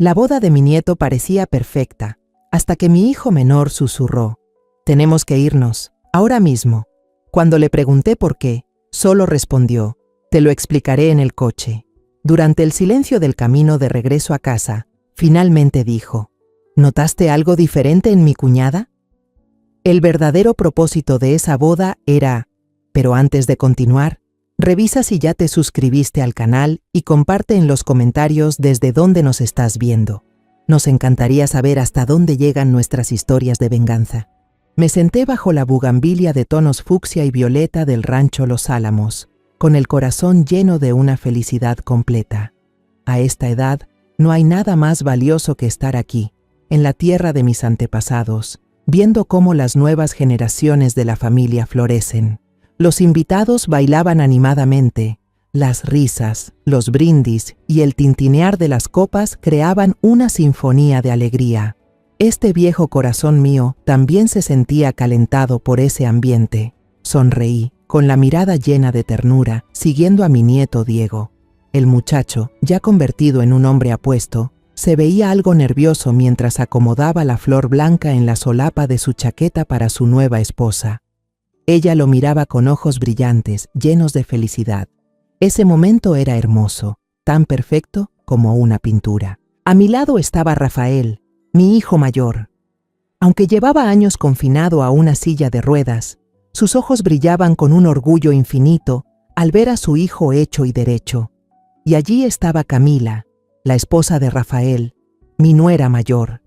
La boda de mi nieto parecía perfecta, hasta que mi hijo menor susurró: «Tenemos que irnos, ahora mismo». Cuando le pregunté por qué, solo respondió: «Te lo explicaré en el coche». Durante el silencio del camino de regreso a casa, finalmente dijo: «¿Notaste algo diferente en mi cuñada?». El verdadero propósito de esa boda era: pero antes de continuar, revisa si ya te suscribiste al canal y comparte en los comentarios desde dónde nos estás viendo. Nos encantaría saber hasta dónde llegan nuestras historias de venganza. Me senté bajo la bugambilia de tonos fucsia y violeta del rancho Los Álamos, con el corazón lleno de una felicidad completa. A esta edad, no hay nada más valioso que estar aquí, en la tierra de mis antepasados, viendo cómo las nuevas generaciones de la familia florecen. Los invitados bailaban animadamente. Las risas, los brindis y el tintinear de las copas creaban una sinfonía de alegría. Este viejo corazón mío también se sentía calentado por ese ambiente. Sonreí, con la mirada llena de ternura, siguiendo a mi nieto Diego. El muchacho, ya convertido en un hombre apuesto, se veía algo nervioso mientras acomodaba la flor blanca en la solapa de su chaqueta para su nueva esposa. Ella lo miraba con ojos brillantes, llenos de felicidad. Ese momento era hermoso, tan perfecto como una pintura. A mi lado estaba Rafael, mi hijo mayor. Aunque llevaba años confinado a una silla de ruedas, sus ojos brillaban con un orgullo infinito al ver a su hijo hecho y derecho. Y allí estaba Camila, la esposa de Rafael, mi nuera mayor.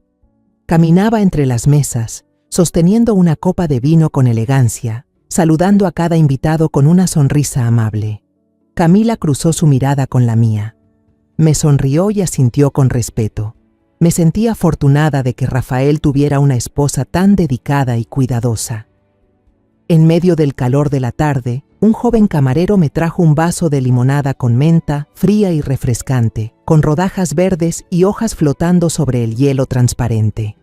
Caminaba entre las mesas, sosteniendo una copa de vino con elegancia, saludando a cada invitado con una sonrisa amable. Camila cruzó su mirada con la mía. Me sonrió y asintió con respeto. Me sentí afortunada de que Rafael tuviera una esposa tan dedicada y cuidadosa. En medio del calor de la tarde, un joven camarero me trajo un vaso de limonada con menta, fría y refrescante, con rodajas verdes y hojas flotando sobre el hielo transparente.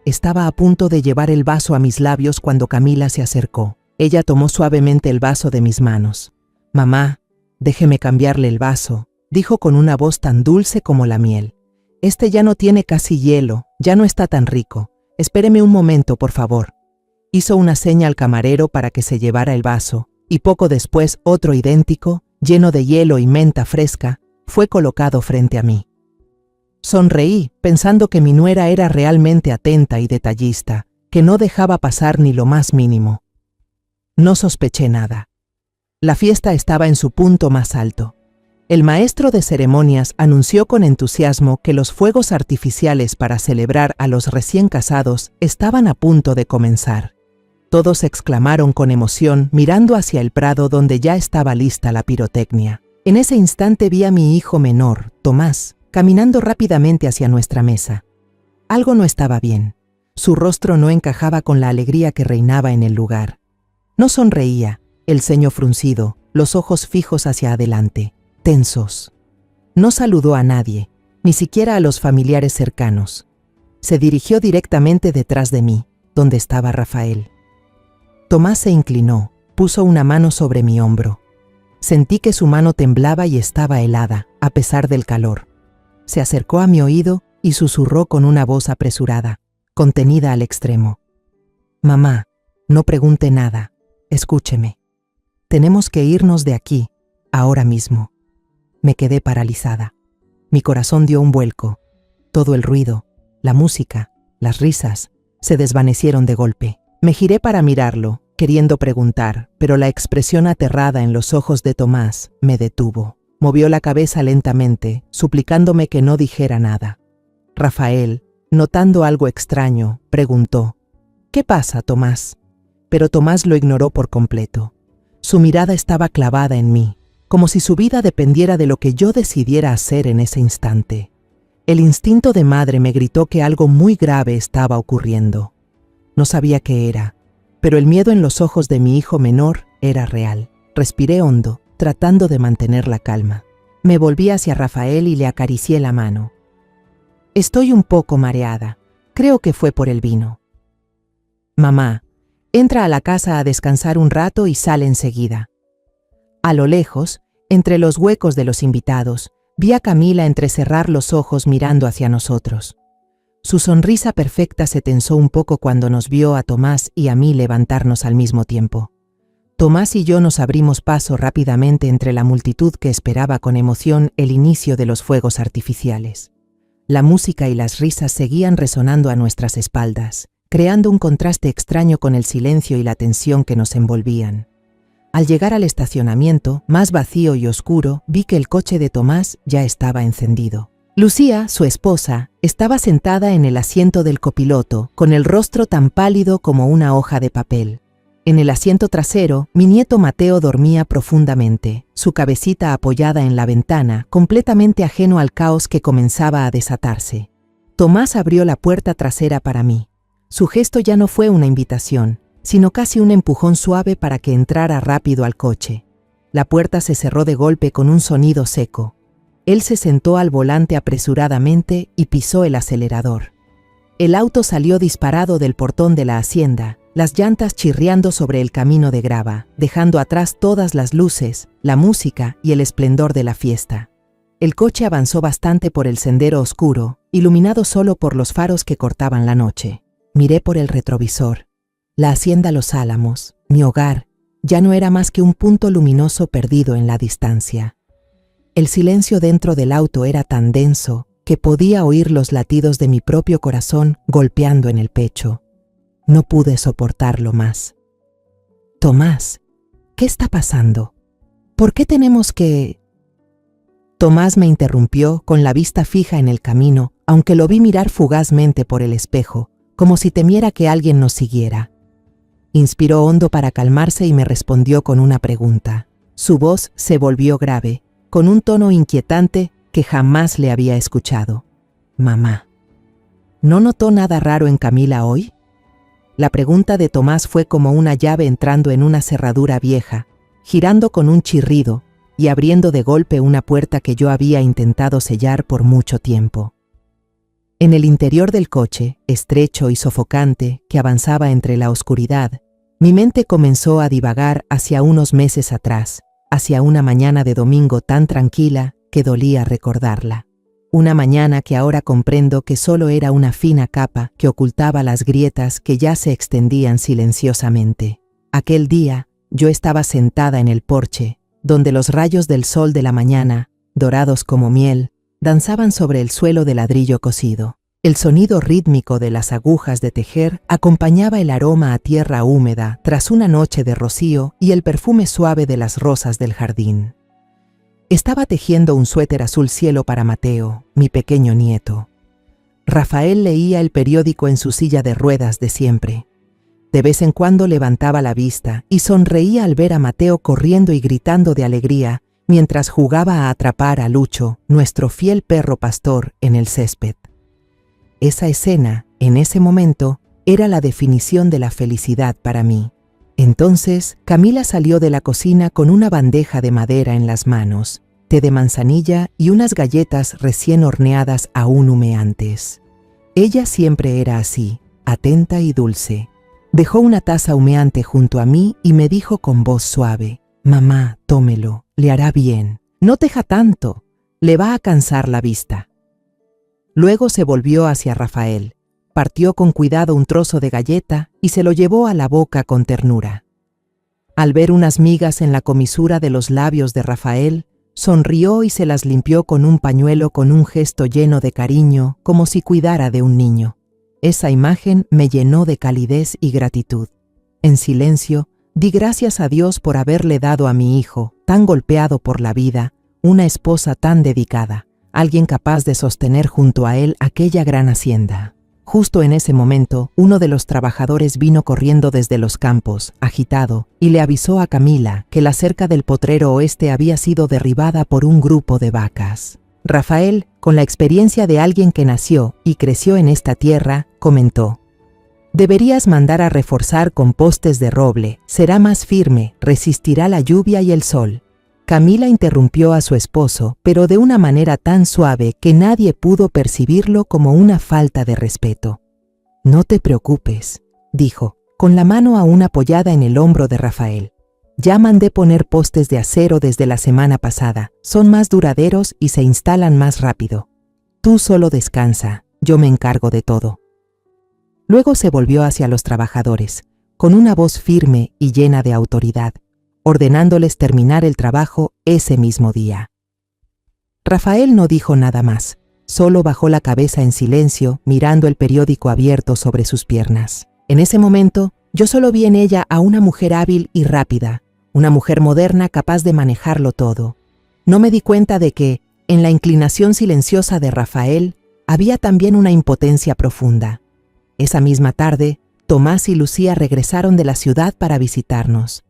Estaba a punto de llevar el vaso a mis labios cuando Camila se acercó. Ella tomó suavemente el vaso de mis manos. «Mamá, déjeme cambiarle el vaso», dijo con una voz tan dulce como la miel. «Este ya no tiene casi hielo, ya no está tan rico. Espéreme un momento, por favor». Hizo una seña al camarero para que se llevara el vaso, y poco después otro idéntico, lleno de hielo y menta fresca, fue colocado frente a mí. Sonreí, pensando que mi nuera era realmente atenta y detallista, que no dejaba pasar ni lo más mínimo. No sospeché nada. La fiesta estaba en su punto más alto. El maestro de ceremonias anunció con entusiasmo que los fuegos artificiales para celebrar a los recién casados estaban a punto de comenzar. Todos exclamaron con emoción mirando hacia el prado donde ya estaba lista la pirotecnia. En ese instante vi a mi hijo menor, Tomás, caminando rápidamente hacia nuestra mesa. Algo no estaba bien. Su rostro no encajaba con la alegría que reinaba en el lugar. No sonreía, el ceño fruncido, los ojos fijos hacia adelante, tensos. No saludó a nadie, ni siquiera a los familiares cercanos. Se dirigió directamente detrás de mí, donde estaba Rafael. Tomás se inclinó, puso una mano sobre mi hombro. Sentí que su mano temblaba y estaba helada, a pesar del calor. Se acercó a mi oído y susurró con una voz apresurada, contenida al extremo: «Mamá, no pregunte nada. Escúcheme. Tenemos que irnos de aquí, ahora mismo». Me quedé paralizada. Mi corazón dio un vuelco. Todo el ruido, la música, las risas, se desvanecieron de golpe. Me giré para mirarlo, queriendo preguntar, pero la expresión aterrada en los ojos de Tomás me detuvo. Movió la cabeza lentamente, suplicándome que no dijera nada. Rafael, notando algo extraño, preguntó: «¿Qué pasa, Tomás?». Pero Tomás lo ignoró por completo. Su mirada estaba clavada en mí, como si su vida dependiera de lo que yo decidiera hacer en ese instante. El instinto de madre me gritó que algo muy grave estaba ocurriendo. No sabía qué era, pero el miedo en los ojos de mi hijo menor era real. Respiré hondo, tratando de mantener la calma. Me volví hacia Rafael y le acaricié la mano. «Estoy un poco mareada. Creo que fue por el vino». «Mamá, entra a la casa a descansar un rato y sale enseguida». A lo lejos, entre los huecos de los invitados, Vi a Camila entrecerrar los ojos mirando hacia nosotros. Su sonrisa perfecta se tensó un poco cuando nos vio a Tomás y a mí levantarnos al mismo tiempo. Tomás y yo nos abrimos paso rápidamente entre la multitud que esperaba con emoción el inicio de los fuegos artificiales. La música y las risas seguían resonando a nuestras espaldas, creando un contraste extraño con el silencio y la tensión que nos envolvían. Al llegar al estacionamiento, más vacío y oscuro, vi que el coche de Tomás ya estaba encendido. Lucía, su esposa, estaba sentada en el asiento del copiloto, con el rostro tan pálido como una hoja de papel. En el asiento trasero, mi nieto Mateo dormía profundamente, su cabecita apoyada en la ventana, completamente ajeno al caos que comenzaba a desatarse. Tomás abrió la puerta trasera para mí. Su gesto ya no fue una invitación, sino casi un empujón suave para que entrara rápido al coche. La puerta se cerró de golpe con un sonido seco. Él se sentó al volante apresuradamente y pisó el acelerador. El auto salió disparado del portón de la hacienda, las llantas chirriando sobre el camino de grava, dejando atrás todas las luces, la música y el esplendor de la fiesta. El coche avanzó bastante por el sendero oscuro, iluminado solo por los faros que cortaban la noche. Miré por el retrovisor. La hacienda Los Álamos, mi hogar, ya no era más que un punto luminoso perdido en la distancia. El silencio dentro del auto era tan denso que podía oír los latidos de mi propio corazón golpeando en el pecho. No pude soportarlo más. Tomás, ¿qué está pasando? ¿Por qué tenemos que...? Tomás me interrumpió con la vista fija en el camino, aunque lo vi mirar fugazmente por el espejo, como si temiera que alguien nos siguiera. Inspiró hondo para calmarse y me respondió con una pregunta. Su voz se volvió grave, con un tono inquietante que jamás le había escuchado. Mamá, ¿no notó nada raro en Camila hoy? La pregunta de Tomás fue como una llave entrando en una cerradura vieja, girando con un chirrido y abriendo de golpe una puerta que yo había intentado sellar por mucho tiempo. En el interior del coche, estrecho y sofocante, que avanzaba entre la oscuridad, mi mente comenzó a divagar hacia unos meses atrás, hacia una mañana de domingo tan tranquila que dolía recordarla. Una mañana que ahora comprendo que solo era una fina capa que ocultaba las grietas que ya se extendían silenciosamente. Aquel día, yo estaba sentada en el porche, donde los rayos del sol de la mañana, dorados como miel, danzaban sobre el suelo de ladrillo cocido. El sonido rítmico de las agujas de tejer acompañaba el aroma a tierra húmeda tras una noche de rocío y el perfume suave de las rosas del jardín. Estaba tejiendo un suéter azul cielo para Mateo, mi pequeño nieto. Rafael leía el periódico en su silla de ruedas de siempre. De vez en cuando levantaba la vista y sonreía al ver a Mateo corriendo y gritando de alegría mientras jugaba a atrapar a Lucho, nuestro fiel perro pastor, en el césped. Esa escena, en ese momento, era la definición de la felicidad para mí. Entonces, Camila salió de la cocina con una bandeja de madera en las manos, té de manzanilla y unas galletas recién horneadas aún humeantes. Ella siempre era así, atenta y dulce. Dejó una taza humeante junto a mí y me dijo con voz suave: «Mamá, tómelo, le hará bien. No teja tanto, le va a cansar la vista». Luego se volvió hacia Rafael. Partió con cuidado un trozo de galleta y se lo llevó a la boca con ternura. Al ver unas migas en la comisura de los labios de Rafael, sonrió y se las limpió con un pañuelo con un gesto lleno de cariño, como si cuidara de un niño. Esa imagen me llenó de calidez y gratitud. En silencio, di gracias a Dios por haberle dado a mi hijo, tan golpeado por la vida, una esposa tan dedicada, alguien capaz de sostener junto a él aquella gran hacienda. Justo en ese momento, uno de los trabajadores vino corriendo desde los campos, agitado, y le avisó a Camila que la cerca del potrero oeste había sido derribada por un grupo de vacas. Rafael, con la experiencia de alguien que nació y creció en esta tierra, comentó: «Deberías mandar a reforzar con postes de roble, será más firme, resistirá la lluvia y el sol». Camila interrumpió a su esposo, pero de una manera tan suave que nadie pudo percibirlo como una falta de respeto. «No te preocupes», dijo, con la mano aún apoyada en el hombro de Rafael. Ya mandé poner postes de acero desde la semana pasada. Son más duraderos y se instalan más rápido. Tú solo descansa, yo me encargo de todo. Luego se volvió hacia los trabajadores, con una voz firme y llena de autoridad, ordenándoles terminar el trabajo ese mismo día. Rafael no dijo nada más, solo bajó la cabeza en silencio, mirando el periódico abierto sobre sus piernas. En ese momento, yo solo vi en ella a una mujer hábil y rápida, una mujer moderna capaz de manejarlo todo. No me di cuenta de que, en la inclinación silenciosa de Rafael, había también una impotencia profunda. Esa misma tarde, Tomás y Lucía regresaron de la ciudad para visitarnos.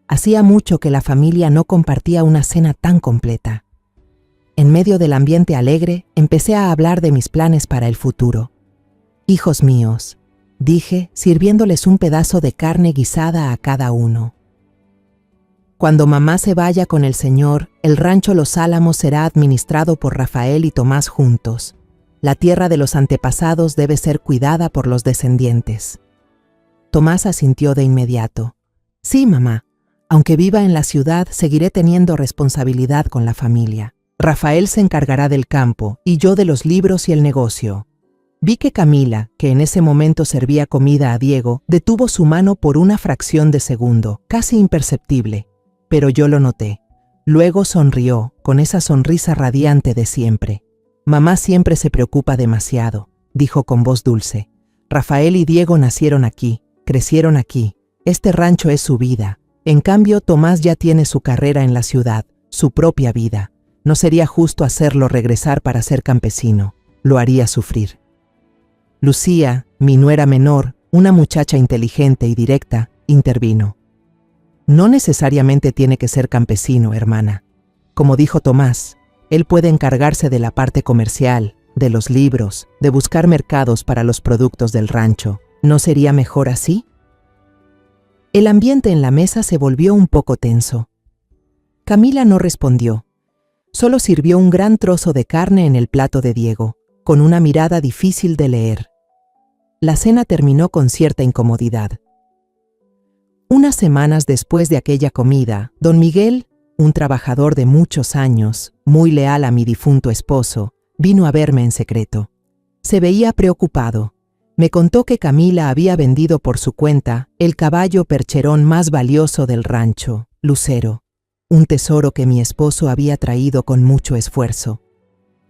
Hacía mucho que la familia no compartía una cena tan completa. En medio del ambiente alegre, empecé a hablar de mis planes para el futuro. «Hijos míos», dije, sirviéndoles un pedazo de carne guisada a cada uno. «Cuando mamá se vaya con el Señor, el rancho Los Álamos será administrado por Rafael y Tomás juntos. La tierra de los antepasados debe ser cuidada por los descendientes». Tomás asintió de inmediato. «Sí, mamá. Aunque viva en la ciudad, seguiré teniendo responsabilidad con la familia. Rafael se encargará del campo y yo de los libros y el negocio». Vi que Camila, que en ese momento servía comida a Diego, detuvo su mano por una fracción de segundo, casi imperceptible, pero yo lo noté. Luego sonrió, con esa sonrisa radiante de siempre. «Mamá siempre se preocupa demasiado», dijo con voz dulce. «Rafael y Diego nacieron aquí, crecieron aquí. Este rancho es su vida. En cambio, Tomás ya tiene su carrera en la ciudad, su propia vida. No sería justo hacerlo regresar para ser campesino. Lo haría sufrir». Lucía, mi nuera menor, una muchacha inteligente y directa, intervino. «No necesariamente tiene que ser campesino, hermana. Como dijo Tomás, él puede encargarse de la parte comercial, de los libros, de buscar mercados para los productos del rancho. ¿No sería mejor así?». El ambiente en la mesa se volvió un poco tenso. Camila no respondió. Solo sirvió un gran trozo de carne en el plato de Diego, con una mirada difícil de leer. La cena terminó con cierta incomodidad. Unas semanas después de aquella comida, don Miguel, un trabajador de muchos años, muy leal a mi difunto esposo, vino a verme en secreto. Se veía preocupado. Me contó que Camila había vendido por su cuenta el caballo percherón más valioso del rancho, Lucero, un tesoro que mi esposo había traído con mucho esfuerzo.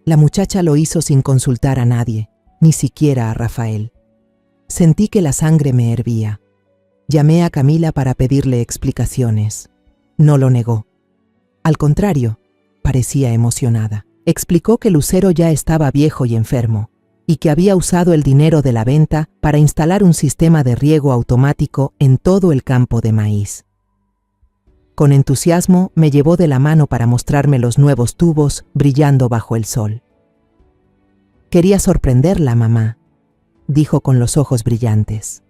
La muchacha lo hizo sin consultar a nadie, ni siquiera a Rafael. Sentí que la sangre me hervía. Llamé a Camila para pedirle explicaciones. No lo negó. Al contrario, parecía emocionada. Explicó que Lucero ya estaba viejo y enfermo, y que había usado el dinero de la venta para instalar un sistema de riego automático en todo el campo de maíz. Con entusiasmo me llevó de la mano para mostrarme los nuevos tubos brillando bajo el sol. «Quería sorprenderla, mamá», dijo con los ojos brillantes.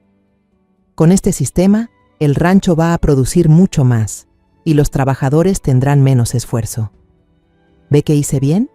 «Con este sistema, el rancho va a producir mucho más y los trabajadores tendrán menos esfuerzo. ¿Ve que hice bien?».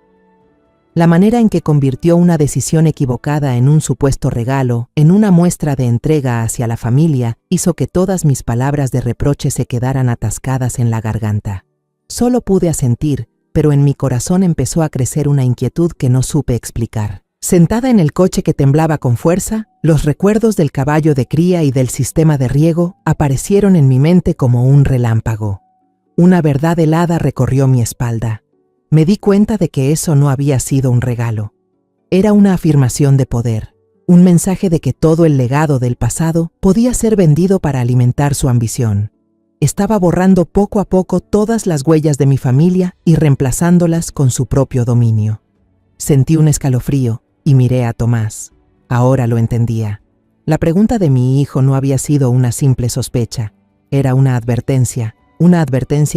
La manera en que convirtió una decisión equivocada en un supuesto regalo, en una muestra de entrega hacia la familia, hizo que todas mis palabras de reproche se quedaran atascadas en la garganta. Solo pude asentir, pero en mi corazón empezó a crecer una inquietud que no supe explicar. Sentada en el coche que temblaba con fuerza, los recuerdos del caballo de cría y del sistema de riego aparecieron en mi mente como un relámpago. Una verdad helada recorrió mi espalda. Me di cuenta de que eso no había sido un regalo. Era una afirmación de poder, un mensaje de que todo el legado del pasado podía ser vendido para alimentar su ambición. Estaba borrando poco a poco todas las huellas de mi familia y reemplazándolas con su propio dominio. Sentí un escalofrío y miré a Tomás. Ahora lo entendía. La pregunta de mi hijo no había sido una simple sospecha. Era una advertencia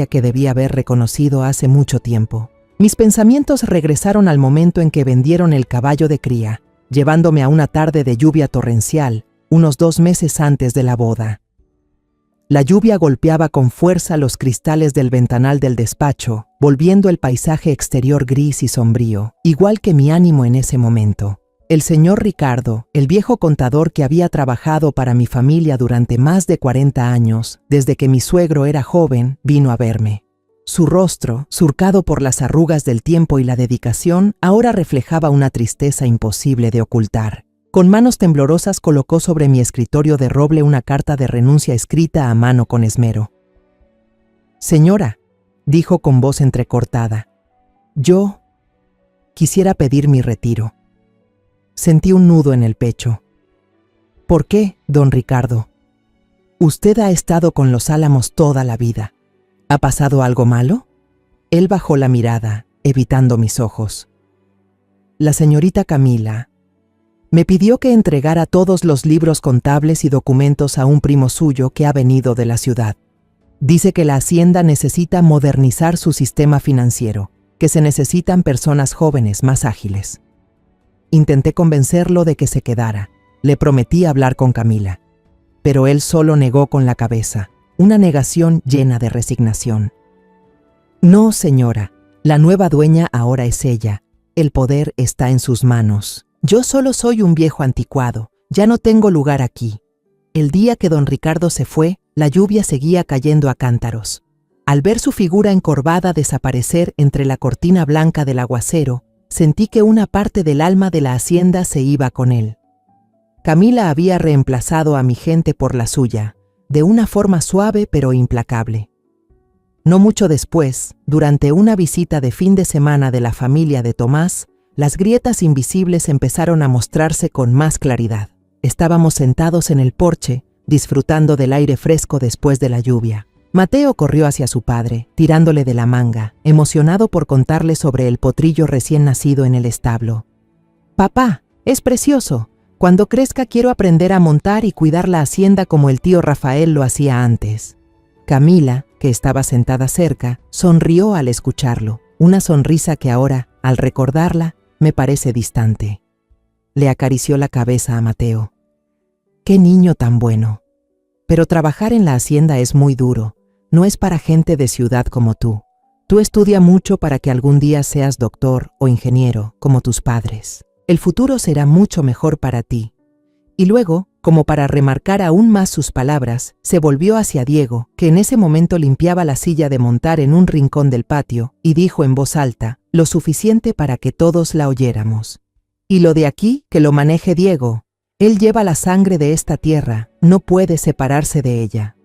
que debía haber reconocido hace mucho tiempo. Mis pensamientos regresaron al momento en que vendieron el caballo de cría, llevándome a una tarde de lluvia torrencial, unos 2 meses antes de la boda. La lluvia golpeaba con fuerza los cristales del ventanal del despacho, volviendo el paisaje exterior gris y sombrío, igual que mi ánimo en ese momento. El señor Ricardo, el viejo contador que había trabajado para mi familia durante más de 40 años, desde que mi suegro era joven, vino a verme. Su rostro, surcado por las arrugas del tiempo y la dedicación, ahora reflejaba una tristeza imposible de ocultar. Con manos temblorosas colocó sobre mi escritorio de roble una carta de renuncia escrita a mano con esmero. «Señora», dijo con voz entrecortada, «yo quisiera pedir mi retiro». Sentí un nudo en el pecho. «¿Por qué, don Ricardo? Usted ha estado con los Álamos toda la vida. ¿Ha pasado algo malo?». Él bajó la mirada, evitando mis ojos. «La señorita Camila me pidió que entregara todos los libros contables y documentos a un primo suyo que ha venido de la ciudad. Dice que la hacienda necesita modernizar su sistema financiero, que se necesitan personas jóvenes más ágiles». Intenté convencerlo de que se quedara. Le prometí hablar con Camila. Pero él solo negó con la cabeza, una negación llena de resignación. «No, señora, la nueva dueña ahora es ella. El poder está en sus manos. Yo solo soy un viejo anticuado, ya no tengo lugar aquí». El día que don Ricardo se fue, la lluvia seguía cayendo a cántaros. Al ver su figura encorvada desaparecer entre la cortina blanca del aguacero, sentí que una parte del alma de la hacienda se iba con él. Camila había reemplazado a mi gente por la suya, de una forma suave pero implacable. No mucho después, durante una visita de fin de semana de la familia de Tomás, las grietas invisibles empezaron a mostrarse con más claridad. Estábamos sentados en el porche, disfrutando del aire fresco después de la lluvia. Mateo corrió hacia su padre, tirándole de la manga, emocionado por contarle sobre el potrillo recién nacido en el establo. «Papá, es precioso. Cuando crezca quiero aprender a montar y cuidar la hacienda como el tío Rafael lo hacía antes». Camila, que estaba sentada cerca, sonrió al escucharlo, una sonrisa que ahora, al recordarla, me parece distante. Le acarició la cabeza a Mateo. «Qué niño tan bueno. Pero trabajar en la hacienda es muy duro. No es para gente de ciudad como tú. Tú estudia mucho para que algún día seas doctor o ingeniero, como tus padres. El futuro será mucho mejor para ti». Y luego, como para remarcar aún más sus palabras, se volvió hacia Diego, que en ese momento limpiaba la silla de montar en un rincón del patio, y dijo en voz alta, lo suficiente para que todos la oyéramos: «Y lo de aquí, que lo maneje Diego. Él lleva la sangre de esta tierra, no puede separarse de ella».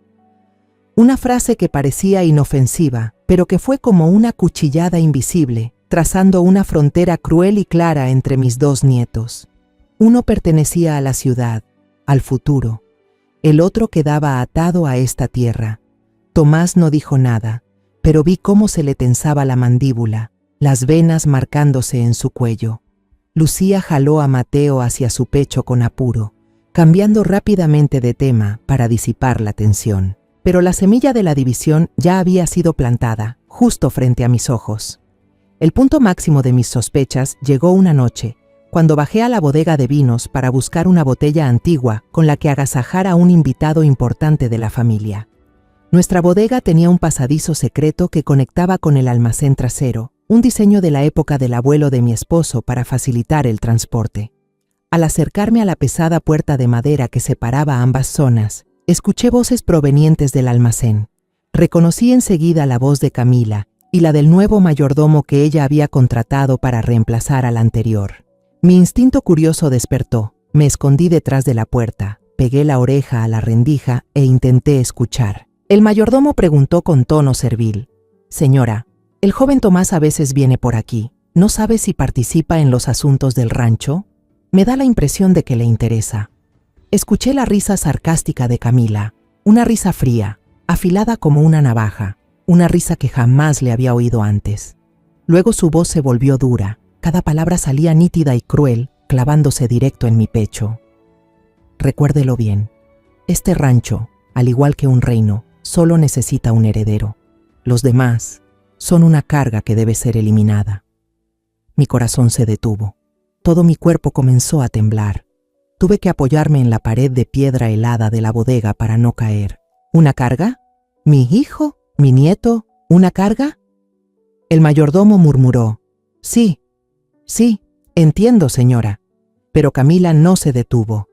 Una frase que parecía inofensiva, pero que fue como una cuchillada invisible, trazando una frontera cruel y clara entre mis dos nietos. Uno pertenecía a la ciudad, al futuro. El otro quedaba atado a esta tierra. Tomás no dijo nada, pero vi cómo se le tensaba la mandíbula, las venas marcándose en su cuello. Lucía jaló a Mateo hacia su pecho con apuro, cambiando rápidamente de tema para disipar la tensión. Pero la semilla de la división ya había sido plantada, justo frente a mis ojos. El punto máximo de mis sospechas llegó una noche, cuando bajé a la bodega de vinos para buscar una botella antigua con la que agasajar a un invitado importante de la familia. Nuestra bodega tenía un pasadizo secreto que conectaba con el almacén trasero, un diseño de la época del abuelo de mi esposo para facilitar el transporte. Al acercarme a la pesada puerta de madera que separaba ambas zonas, escuché voces provenientes del almacén. Reconocí enseguida la voz de Camila y la del nuevo mayordomo que ella había contratado para reemplazar al anterior. Mi instinto curioso despertó. Me escondí detrás de la puerta, pegué la oreja a la rendija e intenté escuchar. El mayordomo preguntó con tono servil: «Señora, el joven Tomás a veces viene por aquí. ¿No sabe si participa en los asuntos del rancho? Me da la impresión de que le interesa». Escuché la risa sarcástica de Camila, una risa fría, afilada como una navaja, una risa que jamás le había oído antes. Luego su voz se volvió dura, cada palabra salía nítida y cruel, clavándose directo en mi pecho. «Recuérdelo bien, este rancho, al igual que un reino, solo necesita un heredero. Los demás son una carga que debe ser eliminada». Mi corazón se detuvo. Todo mi cuerpo comenzó a temblar. Tuve que apoyarme en la pared de piedra helada de la bodega para no caer. ¿Una carga? ¿Mi hijo? ¿Mi nieto? ¿Una carga? El mayordomo murmuró: «Sí, entiendo, señora. Pero Camila no se detuvo.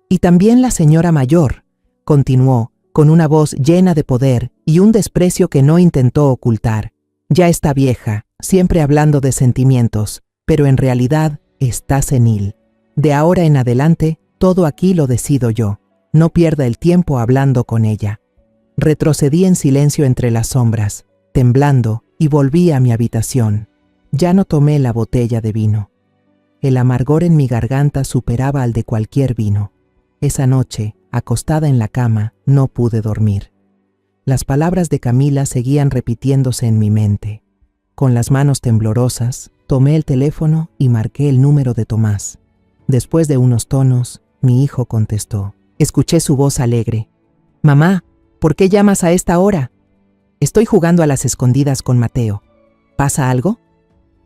Y también la señora mayor, continuó, con una voz llena de poder y un desprecio que no intentó ocultar. Ya está vieja, siempre hablando de sentimientos, pero en realidad está senil. De ahora en adelante, todo aquí lo decido yo. No pierda el tiempo hablando con ella. Retrocedí en silencio entre las sombras, temblando, y volví a mi habitación. Ya no tomé la botella de vino. El amargor en mi garganta superaba al de cualquier vino. Esa noche, acostada en la cama, no pude dormir. Las palabras de Camila seguían repitiéndose en mi mente. Con las manos temblorosas, tomé el teléfono y marqué el número de Tomás. Después de unos tonos, mi hijo contestó. Escuché su voz alegre. «Mamá, ¿por qué llamas a esta hora?» «Estoy jugando a las escondidas con Mateo. ¿Pasa algo?»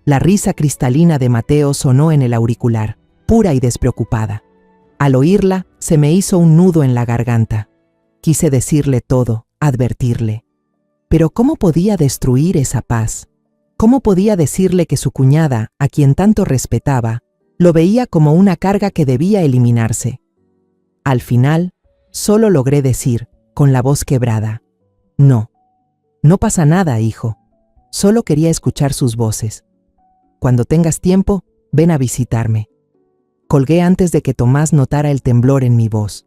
La risa cristalina de Mateo sonó en el auricular, pura y despreocupada. Al oírla, se me hizo un nudo en la garganta. Quise decirle todo, advertirle. Pero ¿cómo podía destruir esa paz? ¿Cómo podía decirle que su cuñada, a quien tanto respetaba, lo veía como una carga que debía eliminarse? Al final, solo logré decir, con la voz quebrada, «No, no pasa nada, hijo. Solo quería escuchar sus voces. Cuando tengas tiempo, ven a visitarme». Colgué antes de que Tomás notara el temblor en mi voz.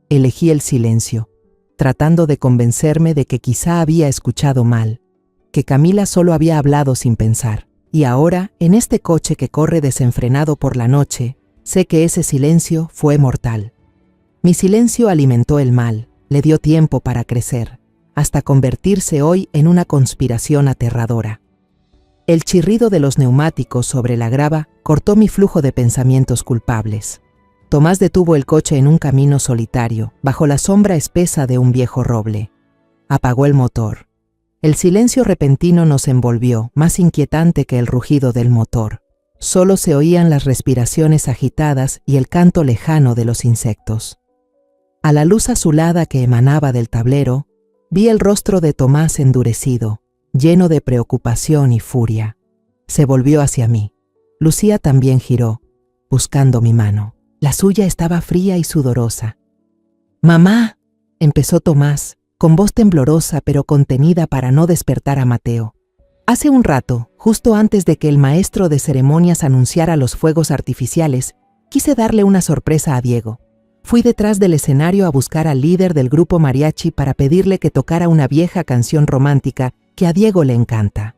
Elegí el silencio, tratando de convencerme de que quizá había escuchado mal, que Camila solo había hablado sin pensar. Y ahora, en este coche que corre desenfrenado por la noche, sé que ese silencio fue mortal. Mi silencio alimentó el mal, le dio tiempo para crecer, hasta convertirse hoy en una conspiración aterradora. El chirrido de los neumáticos sobre la grava cortó mi flujo de pensamientos culpables. Tomás detuvo el coche en un camino solitario, bajo la sombra espesa de un viejo roble. Apagó el motor. El silencio repentino nos envolvió, más inquietante que el rugido del motor. Solo se oían las respiraciones agitadas y el canto lejano de los insectos. A la luz azulada que emanaba del tablero, vi el rostro de Tomás endurecido, lleno de preocupación y furia. Se volvió hacia mí. Lucía también giró, buscando mi mano. La suya estaba fría y sudorosa. «Mamá», empezó Tomás, con voz temblorosa pero contenida para no despertar a Mateo. «Hace un rato, justo antes de que el maestro de ceremonias anunciara los fuegos artificiales, quise darle una sorpresa a Diego. Fui detrás del escenario a buscar al líder del grupo mariachi para pedirle que tocara una vieja canción romántica que a Diego le encanta».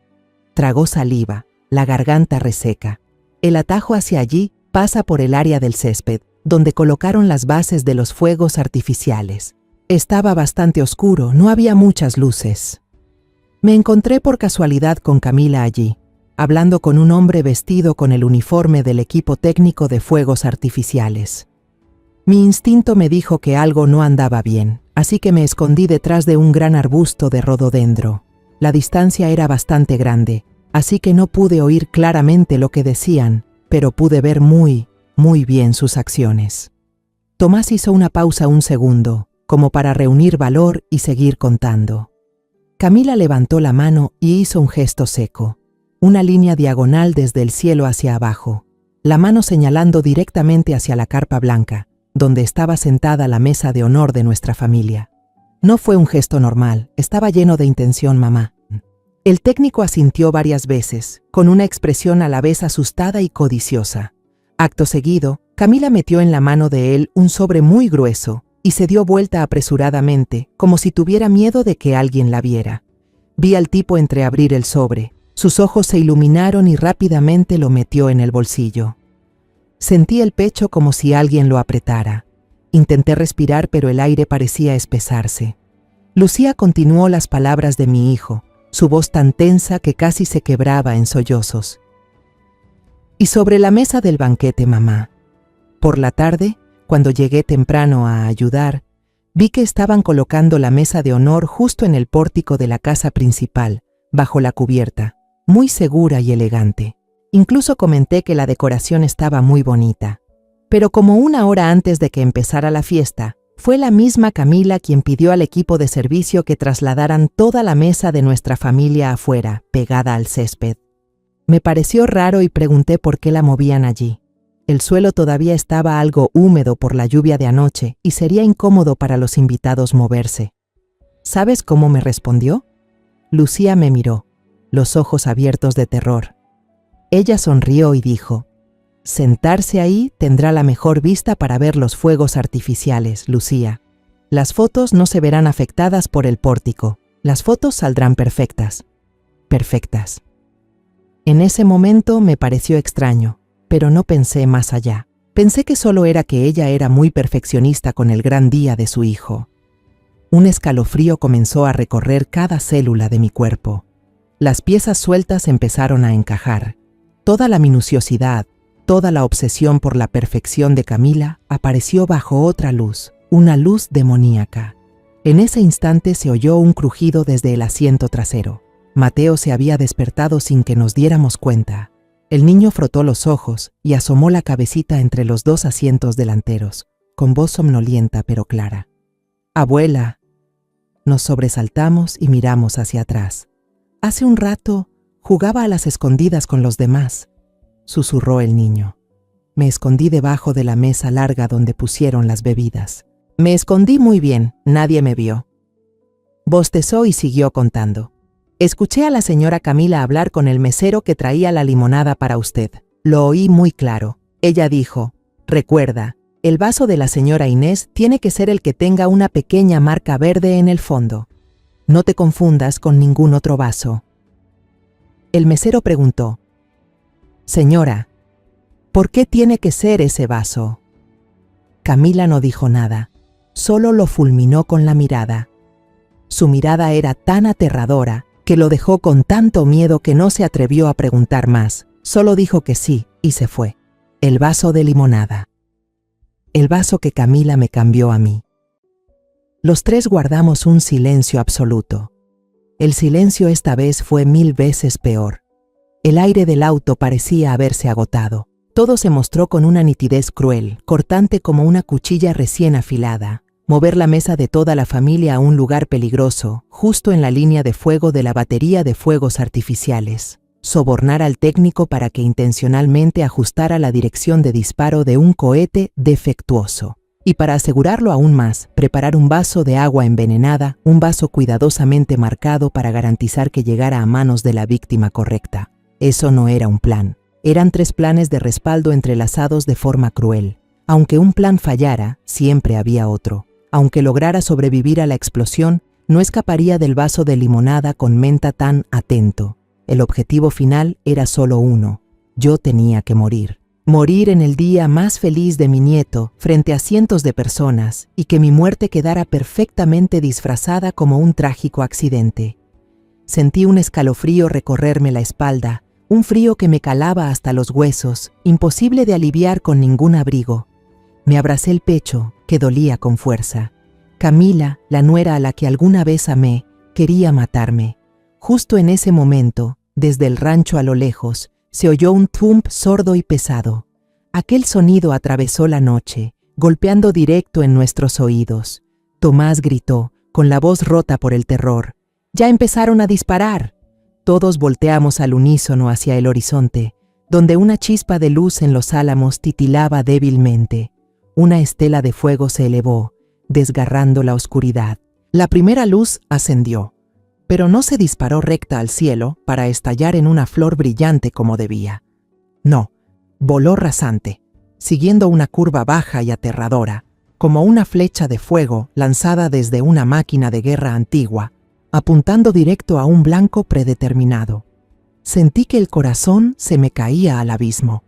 Tragó saliva, la garganta reseca. El atajo hacia allí pasa por el área del césped, donde colocaron las bases de los fuegos artificiales. Estaba bastante oscuro, no había muchas luces. Me encontré por casualidad con Camila allí, hablando con un hombre vestido con el uniforme del equipo técnico de fuegos artificiales. Mi instinto me dijo que algo no andaba bien, así que me escondí detrás de un gran arbusto de rododendro. La distancia era bastante grande, así que no pude oír claramente lo que decían, pero pude ver muy bien sus acciones. Tomás hizo una pausa un segundo, como para reunir valor y seguir contando. Camila levantó la mano y hizo un gesto seco, una línea diagonal desde el cielo hacia abajo, la mano señalando directamente hacia la carpa blanca, donde estaba sentada la mesa de honor de nuestra familia. No fue un gesto normal, estaba lleno de intención, mamá. El técnico asintió varias veces, con una expresión a la vez asustada y codiciosa. Acto seguido, Camila metió en la mano de él un sobre muy grueso y se dio vuelta apresuradamente, como si tuviera miedo de que alguien la viera. Vi al tipo entreabrir el sobre, sus ojos se iluminaron y rápidamente lo metió en el bolsillo. Sentí el pecho como si alguien lo apretara. Intenté respirar, pero el aire parecía espesarse. Lucía continuó las palabras de mi hijo, su voz tan tensa que casi se quebraba en sollozos. Y sobre la mesa del banquete, mamá. Por la tarde, cuando llegué temprano a ayudar, vi que estaban colocando la mesa de honor justo en el pórtico de la casa principal, bajo la cubierta, muy segura y elegante. Incluso comenté que la decoración estaba muy bonita. Pero como una hora antes de que empezara la fiesta, fue la misma Camila quien pidió al equipo de servicio que trasladaran toda la mesa de nuestra familia afuera, pegada al césped. Me pareció raro y pregunté por qué la movían allí. El suelo todavía estaba algo húmedo por la lluvia de anoche y sería incómodo para los invitados moverse. ¿Sabes cómo me respondió? Lucía me miró, los ojos abiertos de terror. Ella sonrió y dijo: «Sentarse ahí tendrá la mejor vista para ver los fuegos artificiales, Lucía. Las fotos no se verán afectadas por el pórtico. Las fotos saldrán perfectas». Perfectas. En ese momento me pareció extraño, pero no pensé más allá. Pensé que solo era que ella era muy perfeccionista con el gran día de su hijo. Un escalofrío comenzó a recorrer cada célula de mi cuerpo. Las piezas sueltas empezaron a encajar. Toda la minuciosidad, toda la obsesión por la perfección de Camila apareció bajo otra luz, una luz demoníaca. En ese instante se oyó un crujido desde el asiento trasero. Mateo se había despertado sin que nos diéramos cuenta. El niño frotó los ojos y asomó la cabecita entre los dos asientos delanteros, con voz somnolienta pero clara. «Abuela». Nos sobresaltamos y miramos hacia atrás. «Hace un rato jugaba a las escondidas con los demás», susurró el niño. Me escondí debajo de la mesa larga donde pusieron las bebidas. Me escondí muy bien, nadie me vio. Bostezó y siguió contando. «Escuché a la señora Camila hablar con el mesero que traía la limonada para usted. Lo oí muy claro. Ella dijo: recuerda, el vaso de la señora Inés tiene que ser el que tenga una pequeña marca verde en el fondo. No te confundas con ningún otro vaso». El mesero preguntó: «Señora, ¿por qué tiene que ser ese vaso?». Camila no dijo nada, solo lo fulminó con la mirada. Su mirada era tan aterradora que lo dejó con tanto miedo que no se atrevió a preguntar más, solo dijo que sí y se fue. El vaso de limonada. El vaso que Camila me cambió a mí. Los tres guardamos un silencio absoluto. El silencio esta vez fue 1000 veces peor. El aire del auto parecía haberse agotado. Todo se mostró con una nitidez cruel, cortante como una cuchilla recién afilada. Mover la mesa de toda la familia a un lugar peligroso, justo en la línea de fuego de la batería de fuegos artificiales. Sobornar al técnico para que intencionalmente ajustara la dirección de disparo de un cohete defectuoso. Y para asegurarlo aún más, preparar un vaso de agua envenenada, un vaso cuidadosamente marcado para garantizar que llegara a manos de la víctima correcta. Eso no era un plan. Eran 3 planes de respaldo entrelazados de forma cruel. Aunque un plan fallara, siempre había otro. Aunque lograra sobrevivir a la explosión, no escaparía del vaso de limonada con menta tan atento. El objetivo final era solo uno. Yo tenía que morir. Morir en el día más feliz de mi nieto, frente a cientos de personas, y que mi muerte quedara perfectamente disfrazada como un trágico accidente. Sentí un escalofrío recorrerme la espalda, un frío que me calaba hasta los huesos, imposible de aliviar con ningún abrigo. Me abracé el pecho, que dolía con fuerza. Camila, la nuera a la que alguna vez amé, quería matarme. Justo en ese momento, desde el rancho a lo lejos, se oyó un thump sordo y pesado. Aquel sonido atravesó la noche, golpeando directo en nuestros oídos. Tomás gritó, con la voz rota por el terror: «¡Ya empezaron a disparar!». Todos volteamos al unísono hacia el horizonte, donde una chispa de luz en los álamos titilaba débilmente. Una estela de fuego se elevó, desgarrando la oscuridad. La primera luz ascendió, pero no se disparó recta al cielo para estallar en una flor brillante como debía. No, voló rasante, siguiendo una curva baja y aterradora, como una flecha de fuego lanzada desde una máquina de guerra antigua, apuntando directo a un blanco predeterminado. Sentí que el corazón se me caía al abismo.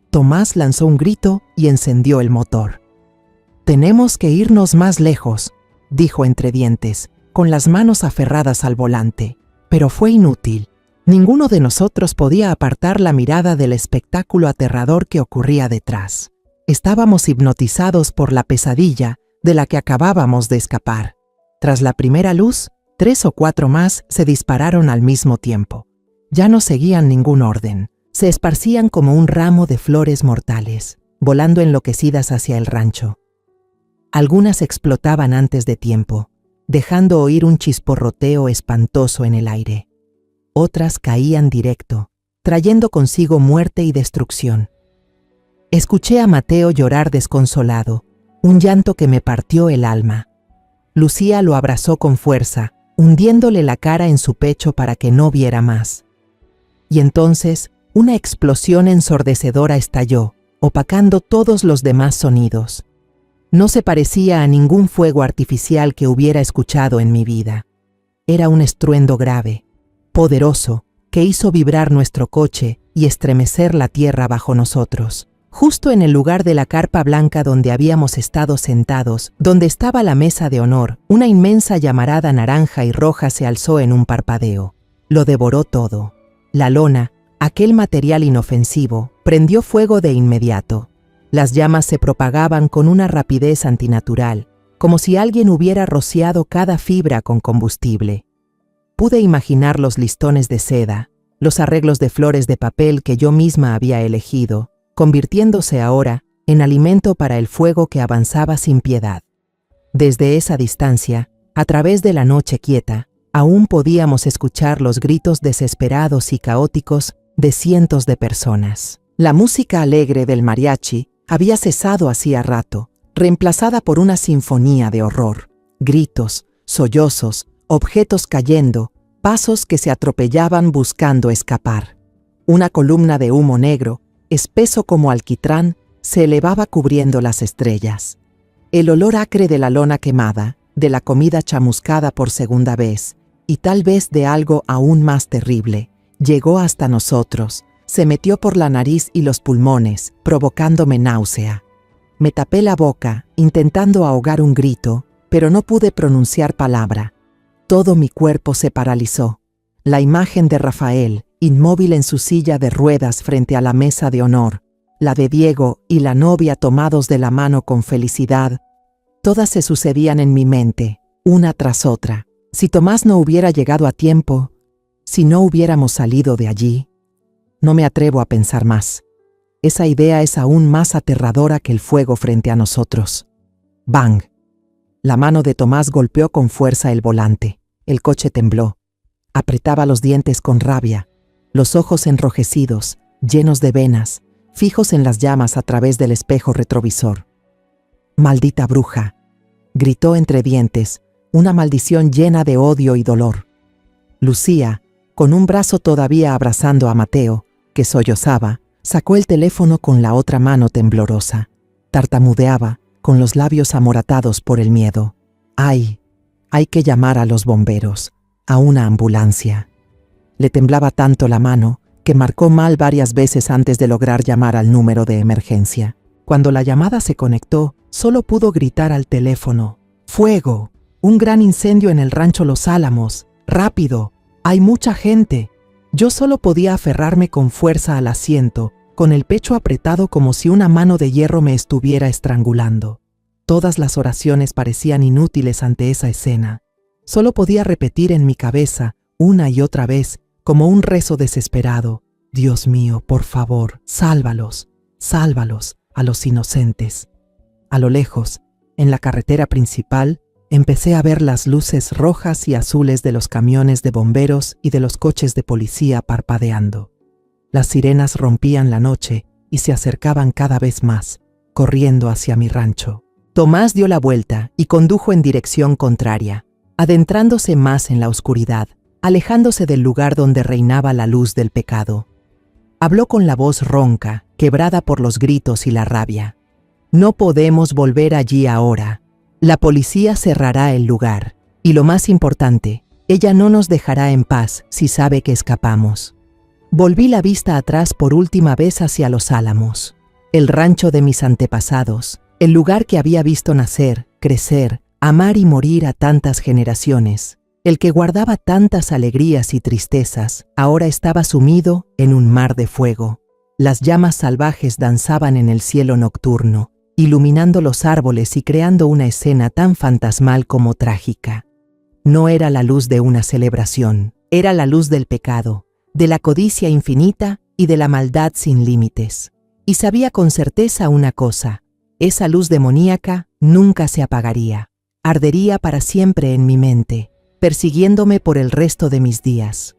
Tomás lanzó un grito y encendió el motor. «Tenemos que irnos más lejos», dijo entre dientes, con las manos aferradas al volante. Pero fue inútil. Ninguno de nosotros podía apartar la mirada del espectáculo aterrador que ocurría detrás. Estábamos hipnotizados por la pesadilla de la que acabábamos de escapar. Tras la primera luz, 3 o 4 más se dispararon al mismo tiempo. Ya no seguían ningún orden. Se esparcían como un ramo de flores mortales, volando enloquecidas hacia el rancho. Algunas explotaban antes de tiempo, dejando oír un chisporroteo espantoso en el aire. Otras caían directo, trayendo consigo muerte y destrucción. Escuché a Mateo llorar desconsolado, un llanto que me partió el alma. Lucía lo abrazó con fuerza, hundiéndole la cara en su pecho para que no viera más. Y entonces, una explosión ensordecedora estalló, opacando todos los demás sonidos. No se parecía a ningún fuego artificial que hubiera escuchado en mi vida. Era un estruendo grave, poderoso, que hizo vibrar nuestro coche y estremecer la tierra bajo nosotros. Justo en el lugar de la carpa blanca donde habíamos estado sentados, donde estaba la mesa de honor, una inmensa llamarada naranja y roja se alzó en un parpadeo. Lo devoró todo. La lona, aquel material inofensivo, prendió fuego de inmediato. Las llamas se propagaban con una rapidez antinatural, como si alguien hubiera rociado cada fibra con combustible. Pude imaginar los listones de seda, los arreglos de flores de papel que yo misma había elegido, convirtiéndose ahora en alimento para el fuego que avanzaba sin piedad. Desde esa distancia, a través de la noche quieta, aún podíamos escuchar los gritos desesperados y caóticos de cientos de personas. La música alegre del mariachi había cesado hacía rato, reemplazada por una sinfonía de horror, gritos, sollozos, objetos cayendo, pasos que se atropellaban buscando escapar. Una columna de humo negro, espeso como alquitrán, se elevaba cubriendo las estrellas. El olor acre de la lona quemada, de la comida chamuscada por segunda vez, y tal vez de algo aún más terrible, llegó hasta nosotros, se metió por la nariz y los pulmones, provocándome náusea. Me tapé la boca, intentando ahogar un grito, pero no pude pronunciar palabra. Todo mi cuerpo se paralizó. La imagen de Rafael, inmóvil en su silla de ruedas frente a la mesa de honor, la de Diego y la novia tomados de la mano con felicidad, todas se sucedían en mi mente, una tras otra. Si Tomás no hubiera llegado a tiempo, si no hubiéramos salido de allí, no me atrevo a pensar más. Esa idea es aún más aterradora que el fuego frente a nosotros. ¡Bang! La mano de Tomás golpeó con fuerza el volante. El coche tembló. Apretaba los dientes con rabia, los ojos enrojecidos, llenos de venas, fijos en las llamas a través del espejo retrovisor. «¡Maldita bruja!», gritó entre dientes, una maldición llena de odio y dolor. Lucía, con un brazo todavía abrazando a Mateo, que sollozaba, sacó el teléfono con la otra mano temblorosa. Tartamudeaba, con los labios amoratados por el miedo. «¡Ay! Hay que llamar a los bomberos, a una ambulancia». Le temblaba tanto la mano que marcó mal varias veces antes de lograr llamar al número de emergencia. Cuando la llamada se conectó, solo pudo gritar al teléfono: «¡Fuego! Un gran incendio en el rancho Los Álamos. ¡Rápido! Hay mucha gente». Yo solo podía aferrarme con fuerza al asiento, con el pecho apretado como si una mano de hierro me estuviera estrangulando. Todas las oraciones parecían inútiles ante esa escena. Solo podía repetir en mi cabeza, una y otra vez, como un rezo desesperado: «Dios mío, por favor, sálvalos, sálvalos a los inocentes». A lo lejos, en la carretera principal, empecé a ver las luces rojas y azules de los camiones de bomberos y de los coches de policía parpadeando. Las sirenas rompían la noche y se acercaban cada vez más, corriendo hacia mi rancho. Tomás dio la vuelta y condujo en dirección contraria, adentrándose más en la oscuridad, alejándose del lugar donde reinaba la luz del pecado. Habló con la voz ronca, quebrada por los gritos y la rabia. «No podemos volver allí ahora. La policía cerrará el lugar. Y lo más importante, ella no nos dejará en paz si sabe que escapamos». Volví la vista atrás por última vez hacia Los Álamos, el rancho de mis antepasados, el lugar que había visto nacer, crecer, amar y morir a tantas generaciones. El que guardaba tantas alegrías y tristezas, ahora estaba sumido en un mar de fuego. Las llamas salvajes danzaban en el cielo nocturno, iluminando los árboles y creando una escena tan fantasmal como trágica. No era la luz de una celebración, era la luz del pecado, de la codicia infinita y de la maldad sin límites. Y sabía con certeza una cosa: esa luz demoníaca nunca se apagaría, ardería para siempre en mi mente, persiguiéndome por el resto de mis días.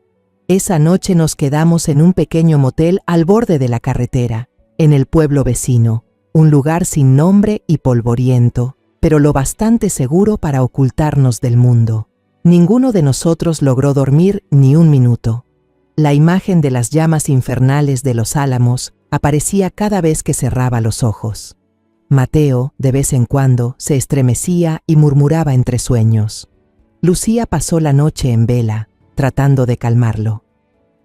Esa noche nos quedamos en un pequeño motel al borde de la carretera, en el pueblo vecino, un lugar sin nombre y polvoriento, pero lo bastante seguro para ocultarnos del mundo. Ninguno de nosotros logró dormir ni un minuto. La imagen de las llamas infernales de los álamos aparecía cada vez que cerraba los ojos. Mateo, de vez en cuando, se estremecía y murmuraba entre sueños. Lucía pasó la noche en vela, tratando de calmarlo.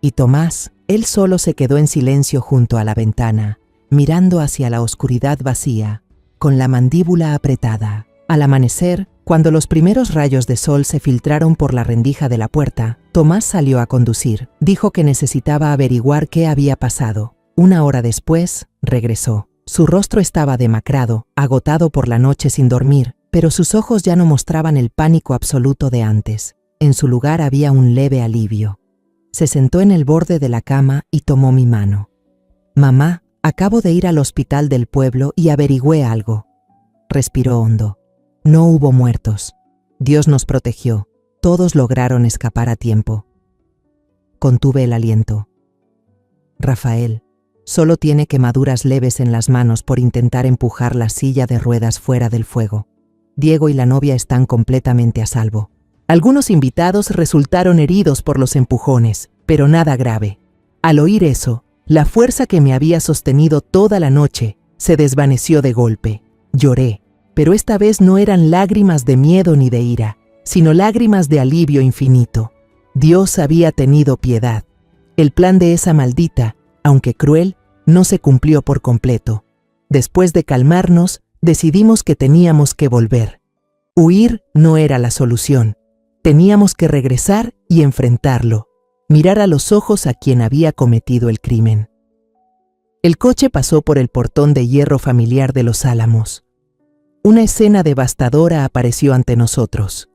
Y Tomás, él solo se quedó en silencio junto a la ventana, mirando hacia la oscuridad vacía, con la mandíbula apretada. Al amanecer, cuando los primeros rayos de sol se filtraron por la rendija de la puerta, Tomás salió a conducir. Dijo que necesitaba averiguar qué había pasado. 1 hora después, regresó. Su rostro estaba demacrado, agotado por la noche sin dormir, pero sus ojos ya no mostraban el pánico absoluto de antes. En su lugar había un leve alivio. Se sentó en el borde de la cama y tomó mi mano. «Mamá, acabo de ir al hospital del pueblo y averigüé algo». Respiró hondo. No hubo muertos. Dios nos protegió. Todos lograron escapar a tiempo. Contuve el aliento. Rafael solo tiene quemaduras leves en las manos por intentar empujar la silla de ruedas fuera del fuego. Diego y la novia están completamente a salvo. Algunos invitados resultaron heridos por los empujones, pero nada grave. Al oír eso, la fuerza que me había sostenido toda la noche se desvaneció de golpe. Lloré, pero esta vez no eran lágrimas de miedo ni de ira, sino lágrimas de alivio infinito. Dios había tenido piedad. El plan de esa maldita, aunque cruel, no se cumplió por completo. Después de calmarnos, decidimos que teníamos que volver. Huir no era la solución. Teníamos que regresar y enfrentarlo, mirar a los ojos a quien había cometido el crimen. El coche pasó por el portón de hierro familiar de Los Álamos. Una escena devastadora apareció ante nosotros.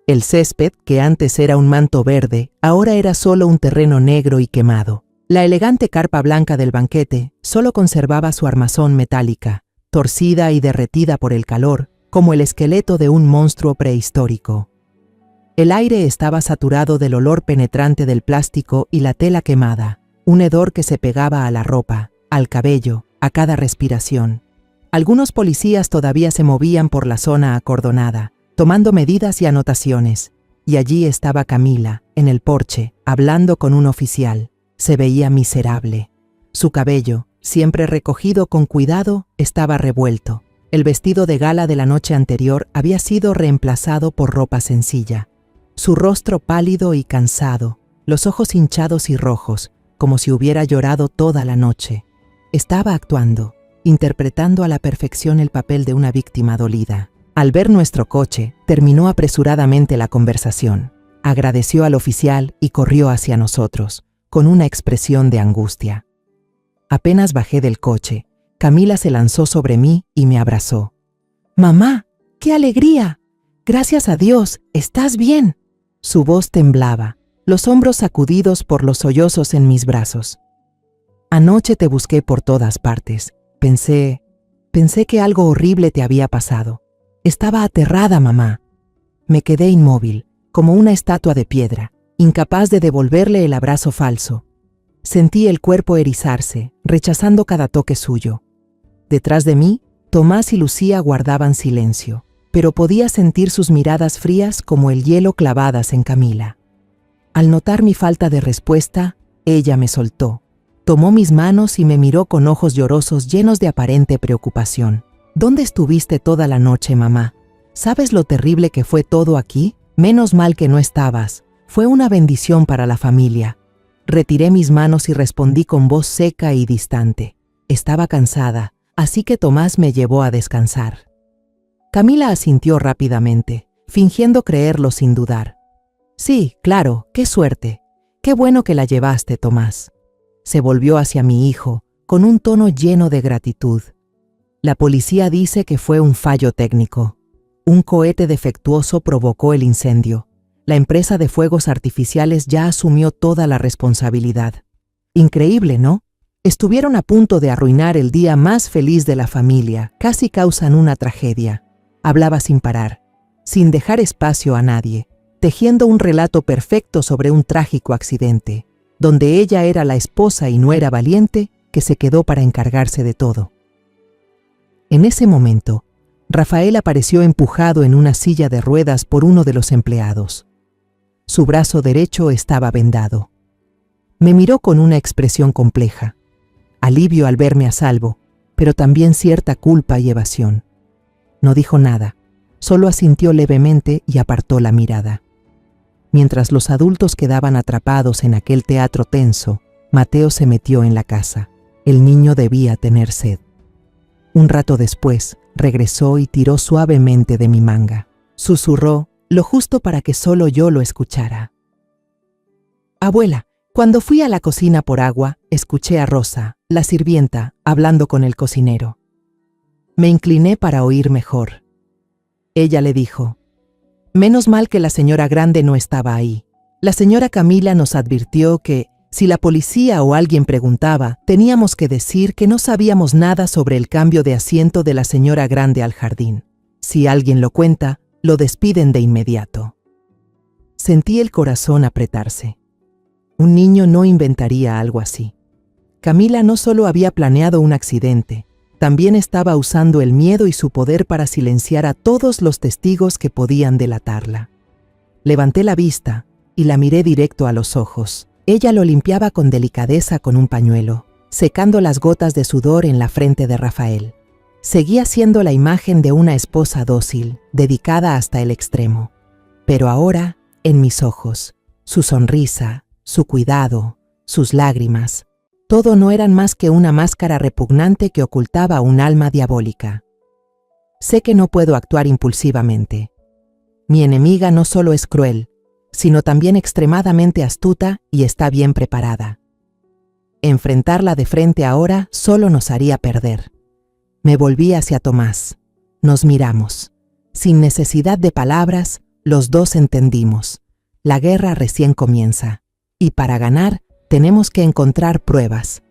El césped, que antes era un manto verde, ahora era solo un terreno negro y quemado. La elegante carpa blanca del banquete solo conservaba su armazón metálica, torcida y derretida por el calor, como el esqueleto de un monstruo prehistórico. El aire estaba saturado del olor penetrante del plástico y la tela quemada, un hedor que se pegaba a la ropa, al cabello, a cada respiración. Algunos policías todavía se movían por la zona acordonada, tomando medidas y anotaciones, y allí estaba Camila, en el porche, hablando con un oficial. Se veía miserable. Su cabello, siempre recogido con cuidado, estaba revuelto. El vestido de gala de la noche anterior había sido reemplazado por ropa sencilla. Su rostro pálido y cansado, los ojos hinchados y rojos, como si hubiera llorado toda la noche. Estaba actuando, interpretando a la perfección el papel de una víctima dolida. Al ver nuestro coche, terminó apresuradamente la conversación. Agradeció al oficial y corrió hacia nosotros, con una expresión de angustia. Apenas bajé del coche, Camila se lanzó sobre mí y me abrazó. «Mamá, qué alegría. Gracias a Dios, ¿estás bien?» Su voz temblaba, los hombros sacudidos por los sollozos en mis brazos. «Anoche te busqué por todas partes. Pensé que algo horrible te había pasado. Estaba aterrada, mamá». Me quedé inmóvil, como una estatua de piedra, incapaz de devolverle el abrazo falso. Sentí el cuerpo erizarse, rechazando cada toque suyo. Detrás de mí, Tomás y Lucía guardaban silencio, pero podía sentir sus miradas frías como el hielo clavadas en Camila. Al notar mi falta de respuesta, ella me soltó. Tomó mis manos y me miró con ojos llorosos llenos de aparente preocupación. «¿Dónde estuviste toda la noche, mamá? ¿Sabes lo terrible que fue todo aquí? Menos mal que no estabas. Fue una bendición para la familia». Retiré mis manos y respondí con voz seca y distante. Estaba cansada, así que Tomás me llevó a descansar. Camila asintió rápidamente, fingiendo creerlo sin dudar. «Sí, claro, qué suerte. Qué bueno que la llevaste, Tomás». Se volvió hacia mi hijo, con un tono lleno de gratitud. «La policía dice que fue un fallo técnico. Un cohete defectuoso provocó el incendio. La empresa de fuegos artificiales ya asumió toda la responsabilidad. Increíble, ¿no? Estuvieron a punto de arruinar el día más feliz de la familia, casi causan una tragedia». Hablaba sin parar, sin dejar espacio a nadie, tejiendo un relato perfecto sobre un trágico accidente, donde ella era la esposa y no era valiente, que se quedó para encargarse de todo. En ese momento, Rafael apareció empujado en una silla de ruedas por uno de los empleados. Su brazo derecho estaba vendado. Me miró con una expresión compleja, alivio al verme a salvo, pero también cierta culpa y evasión. No dijo nada, solo asintió levemente y apartó la mirada. Mientras los adultos quedaban atrapados en aquel teatro tenso, Mateo se metió en la casa. El niño debía tener sed. Un rato después, regresó y tiró suavemente de mi manga. Susurró, lo justo para que solo yo lo escuchara. Abuela, cuando fui a la cocina por agua, escuché a Rosa, la sirvienta, hablando con el cocinero. Me incliné para oír mejor. Ella le dijo, menos mal que la señora Grande no estaba ahí. La señora Camila nos advirtió que, si la policía o alguien preguntaba, teníamos que decir que no sabíamos nada sobre el cambio de asiento de la señora Grande al jardín. Si alguien lo cuenta, lo despiden de inmediato. Sentí el corazón apretarse. Un niño no inventaría algo así. Camila no solo había planeado un accidente, también estaba usando el miedo y su poder para silenciar a todos los testigos que podían delatarla. Levanté la vista y la miré directo a los ojos. Ella lo limpiaba con delicadeza con un pañuelo, secando las gotas de sudor en la frente de Rafael. Seguía siendo la imagen de una esposa dócil, dedicada hasta el extremo. Pero ahora, en mis ojos, su sonrisa, su cuidado, sus lágrimas, todo no eran más que una máscara repugnante que ocultaba un alma diabólica. Sé que no puedo actuar impulsivamente. Mi enemiga no solo es cruel, sino también extremadamente astuta y está bien preparada. Enfrentarla de frente ahora solo nos haría perder. Me volví hacia Tomás. Nos miramos. Sin necesidad de palabras, los dos entendimos. La guerra recién comienza. Y para ganar, tenemos que encontrar pruebas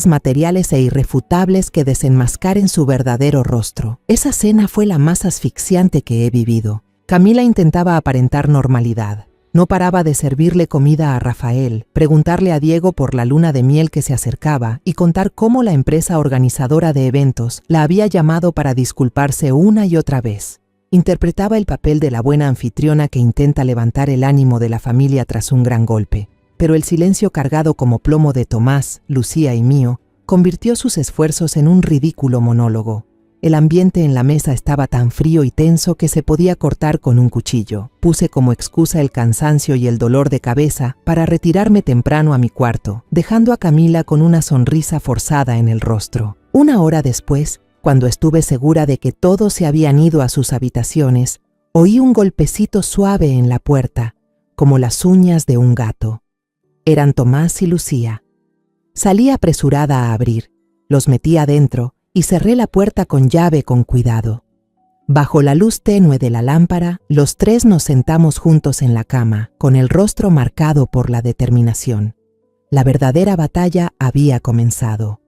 materiales e irrefutables que desenmascaren su verdadero rostro. Esa cena fue la más asfixiante que he vivido. Camila intentaba aparentar normalidad. No paraba de servirle comida a Rafael, preguntarle a Diego por la luna de miel que se acercaba y contar cómo la empresa organizadora de eventos la había llamado para disculparse una y otra vez. Interpretaba el papel de la buena anfitriona que intenta levantar el ánimo de la familia tras un gran golpe. Pero el silencio cargado como plomo de Tomás, Lucía y mío convirtió sus esfuerzos en un ridículo monólogo. El ambiente en la mesa estaba tan frío y tenso que se podía cortar con un cuchillo. Puse como excusa el cansancio y el dolor de cabeza para retirarme temprano a mi cuarto, dejando a Camila con una sonrisa forzada en el rostro. Una hora después, cuando estuve segura de que todos se habían ido a sus habitaciones, oí un golpecito suave en la puerta, como las uñas de un gato. Eran Tomás y Lucía. Salí apresurada a abrir, los metí adentro y cerré la puerta con llave con cuidado. Bajo la luz tenue de la lámpara, los tres nos sentamos juntos en la cama, con el rostro marcado por la determinación. La verdadera batalla había comenzado.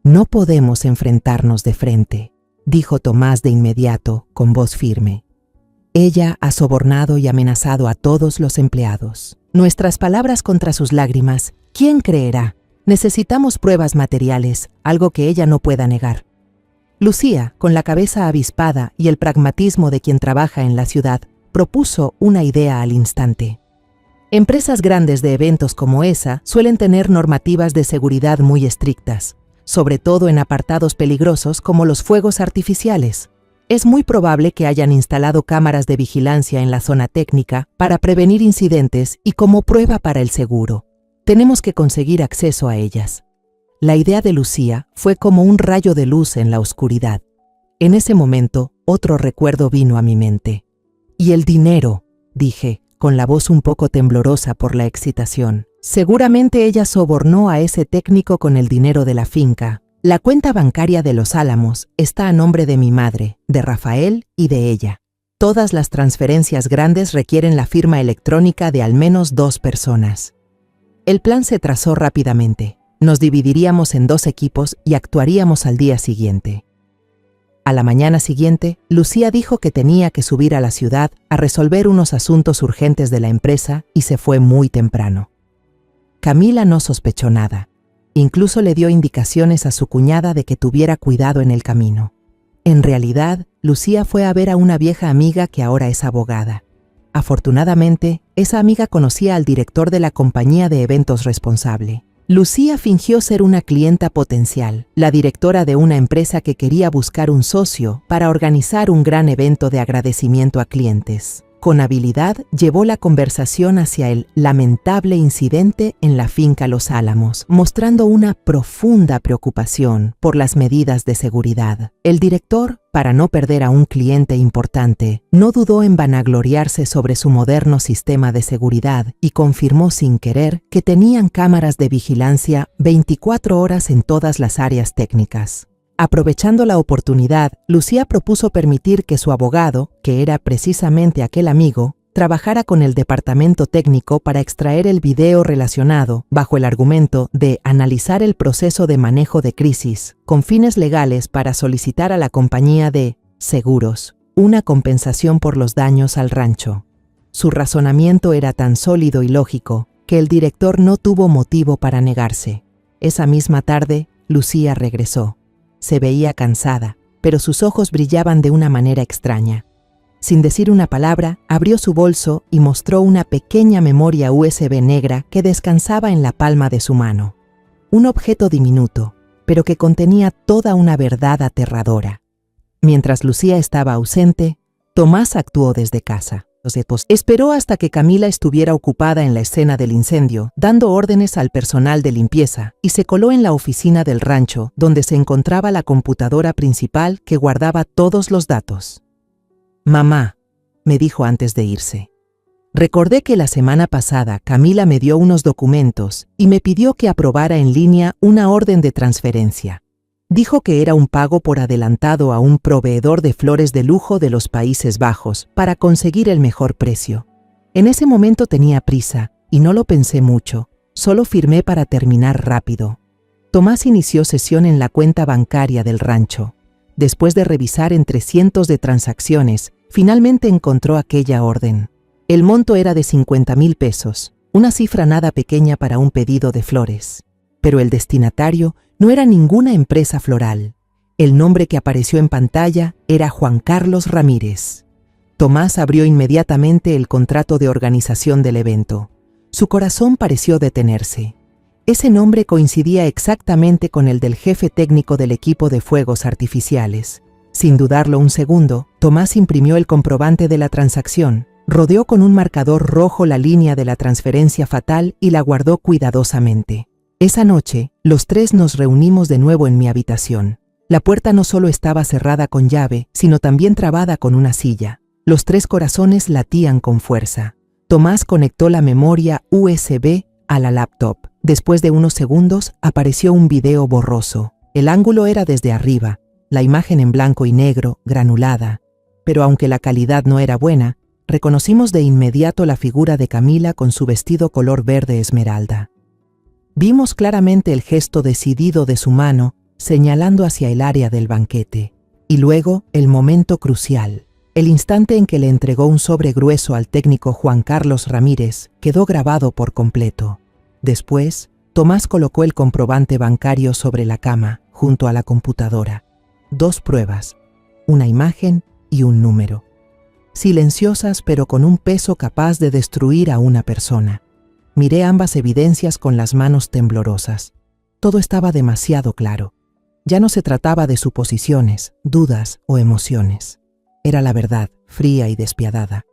No podemos enfrentarnos de frente, dijo Tomás de inmediato, con voz firme. Ella ha sobornado y amenazado a todos los empleados. Nuestras palabras contra sus lágrimas, ¿quién creerá? Necesitamos pruebas materiales, algo que ella no pueda negar. Lucía, con la cabeza avispada y el pragmatismo de quien trabaja en la ciudad, propuso una idea al instante. Empresas grandes de eventos como esa suelen tener normativas de seguridad muy estrictas, sobre todo en apartados peligrosos como los fuegos artificiales. Es muy probable que hayan instalado cámaras de vigilancia en la zona técnica para prevenir incidentes y como prueba para el seguro. Tenemos que conseguir acceso a ellas. La idea de Lucía fue como un rayo de luz en la oscuridad. En ese momento, otro recuerdo vino a mi mente. «Y el dinero», dije, con la voz un poco temblorosa por la excitación. Seguramente ella sobornó a ese técnico con el dinero de la finca. La cuenta bancaria de Los Álamos está a nombre de mi madre, de Rafael y de ella. Todas las transferencias grandes requieren la firma electrónica de al menos 2 personas. El plan se trazó rápidamente. Nos dividiríamos en 2 equipos y actuaríamos al día siguiente. A la mañana siguiente, Lucía dijo que tenía que subir a la ciudad a resolver unos asuntos urgentes de la empresa y se fue muy temprano. Camila no sospechó nada. Incluso le dio indicaciones a su cuñada de que tuviera cuidado en el camino. En realidad, Lucía fue a ver a una vieja amiga que ahora es abogada. Afortunadamente, esa amiga conocía al director de la compañía de eventos responsable. Lucía fingió ser una clienta potencial, la directora de una empresa que quería buscar un socio para organizar un gran evento de agradecimiento a clientes. Con habilidad, llevó la conversación hacia el lamentable incidente en la finca Los Álamos, mostrando una profunda preocupación por las medidas de seguridad. El director, para no perder a un cliente importante, no dudó en vanagloriarse sobre su moderno sistema de seguridad y confirmó sin querer que tenían cámaras de vigilancia 24 horas en todas las áreas técnicas. Aprovechando la oportunidad, Lucía propuso permitir que su abogado, que era precisamente aquel amigo, trabajara con el departamento técnico para extraer el video relacionado, bajo el argumento de analizar el proceso de manejo de crisis, con fines legales para solicitar a la compañía de seguros una compensación por los daños al rancho. Su razonamiento era tan sólido y lógico que el director no tuvo motivo para negarse. Esa misma tarde, Lucía regresó. Se veía cansada, pero sus ojos brillaban de una manera extraña. Sin decir una palabra, abrió su bolso y mostró una pequeña memoria USB negra que descansaba en la palma de su mano. Un objeto diminuto, pero que contenía toda una verdad aterradora. Mientras Lucía estaba ausente, Tomás actuó desde casa. Esperó hasta que Camila estuviera ocupada en la escena del incendio, dando órdenes al personal de limpieza, y se coló en la oficina del rancho, donde se encontraba la computadora principal que guardaba todos los datos. «Mamá», me dijo antes de irse. Recordé que la semana pasada Camila me dio unos documentos y me pidió que aprobara en línea una orden de transferencia. Dijo que era un pago por adelantado a un proveedor de flores de lujo de los Países Bajos para conseguir el mejor precio. En ese momento tenía prisa y no lo pensé mucho, solo firmé para terminar rápido. Tomás inició sesión en la cuenta bancaria del rancho. Después de revisar entre cientos de transacciones, finalmente encontró aquella orden. El monto era de 50,000 pesos, una cifra nada pequeña para un pedido de flores. Pero el destinatario no era ninguna empresa floral. El nombre que apareció en pantalla era Juan Carlos Ramírez. Tomás abrió inmediatamente el contrato de organización del evento. Su corazón pareció detenerse. Ese nombre coincidía exactamente con el del jefe técnico del equipo de fuegos artificiales. Sin dudarlo un segundo, Tomás imprimió el comprobante de la transacción, rodeó con un marcador rojo la línea de la transferencia fatal y la guardó cuidadosamente. Esa noche, los tres nos reunimos de nuevo en mi habitación. La puerta no solo estaba cerrada con llave, sino también trabada con una silla. Los tres corazones latían con fuerza. Tomás conectó la memoria USB a la laptop. Después de unos segundos, apareció un video borroso. El ángulo era desde arriba, la imagen en blanco y negro, granulada. Pero aunque la calidad no era buena, reconocimos de inmediato la figura de Camila con su vestido color verde esmeralda. Vimos claramente el gesto decidido de su mano señalando hacia el área del banquete. Y luego, el momento crucial. El instante en que le entregó un sobre grueso al técnico Juan Carlos Ramírez quedó grabado por completo. Después, Tomás colocó el comprobante bancario sobre la cama, junto a la computadora. 2 pruebas, una imagen y un número. Silenciosas pero con un peso capaz de destruir a una persona. Miré ambas evidencias con las manos temblorosas. Todo estaba demasiado claro. Ya no se trataba de suposiciones, dudas o emociones. Era la verdad, fría y despiadada.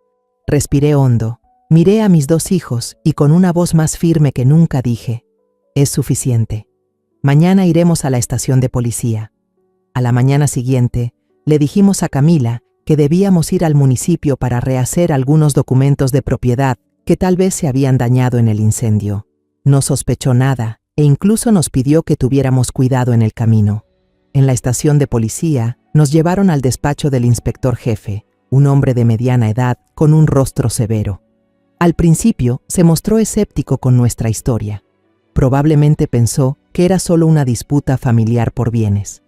Respiré hondo, miré a mis 2 hijos y con una voz más firme que nunca dije: «Es suficiente. Mañana iremos a la estación de policía». A la mañana siguiente, le dijimos a Camila que debíamos ir al municipio para rehacer algunos documentos de propiedad que tal vez se habían dañado en el incendio. No sospechó nada e incluso nos pidió que tuviéramos cuidado en el camino. En la estación de policía, nos llevaron al despacho del inspector jefe, un hombre de mediana edad con un rostro severo. Al principio, se mostró escéptico con nuestra historia. Probablemente pensó que era solo una disputa familiar por bienes.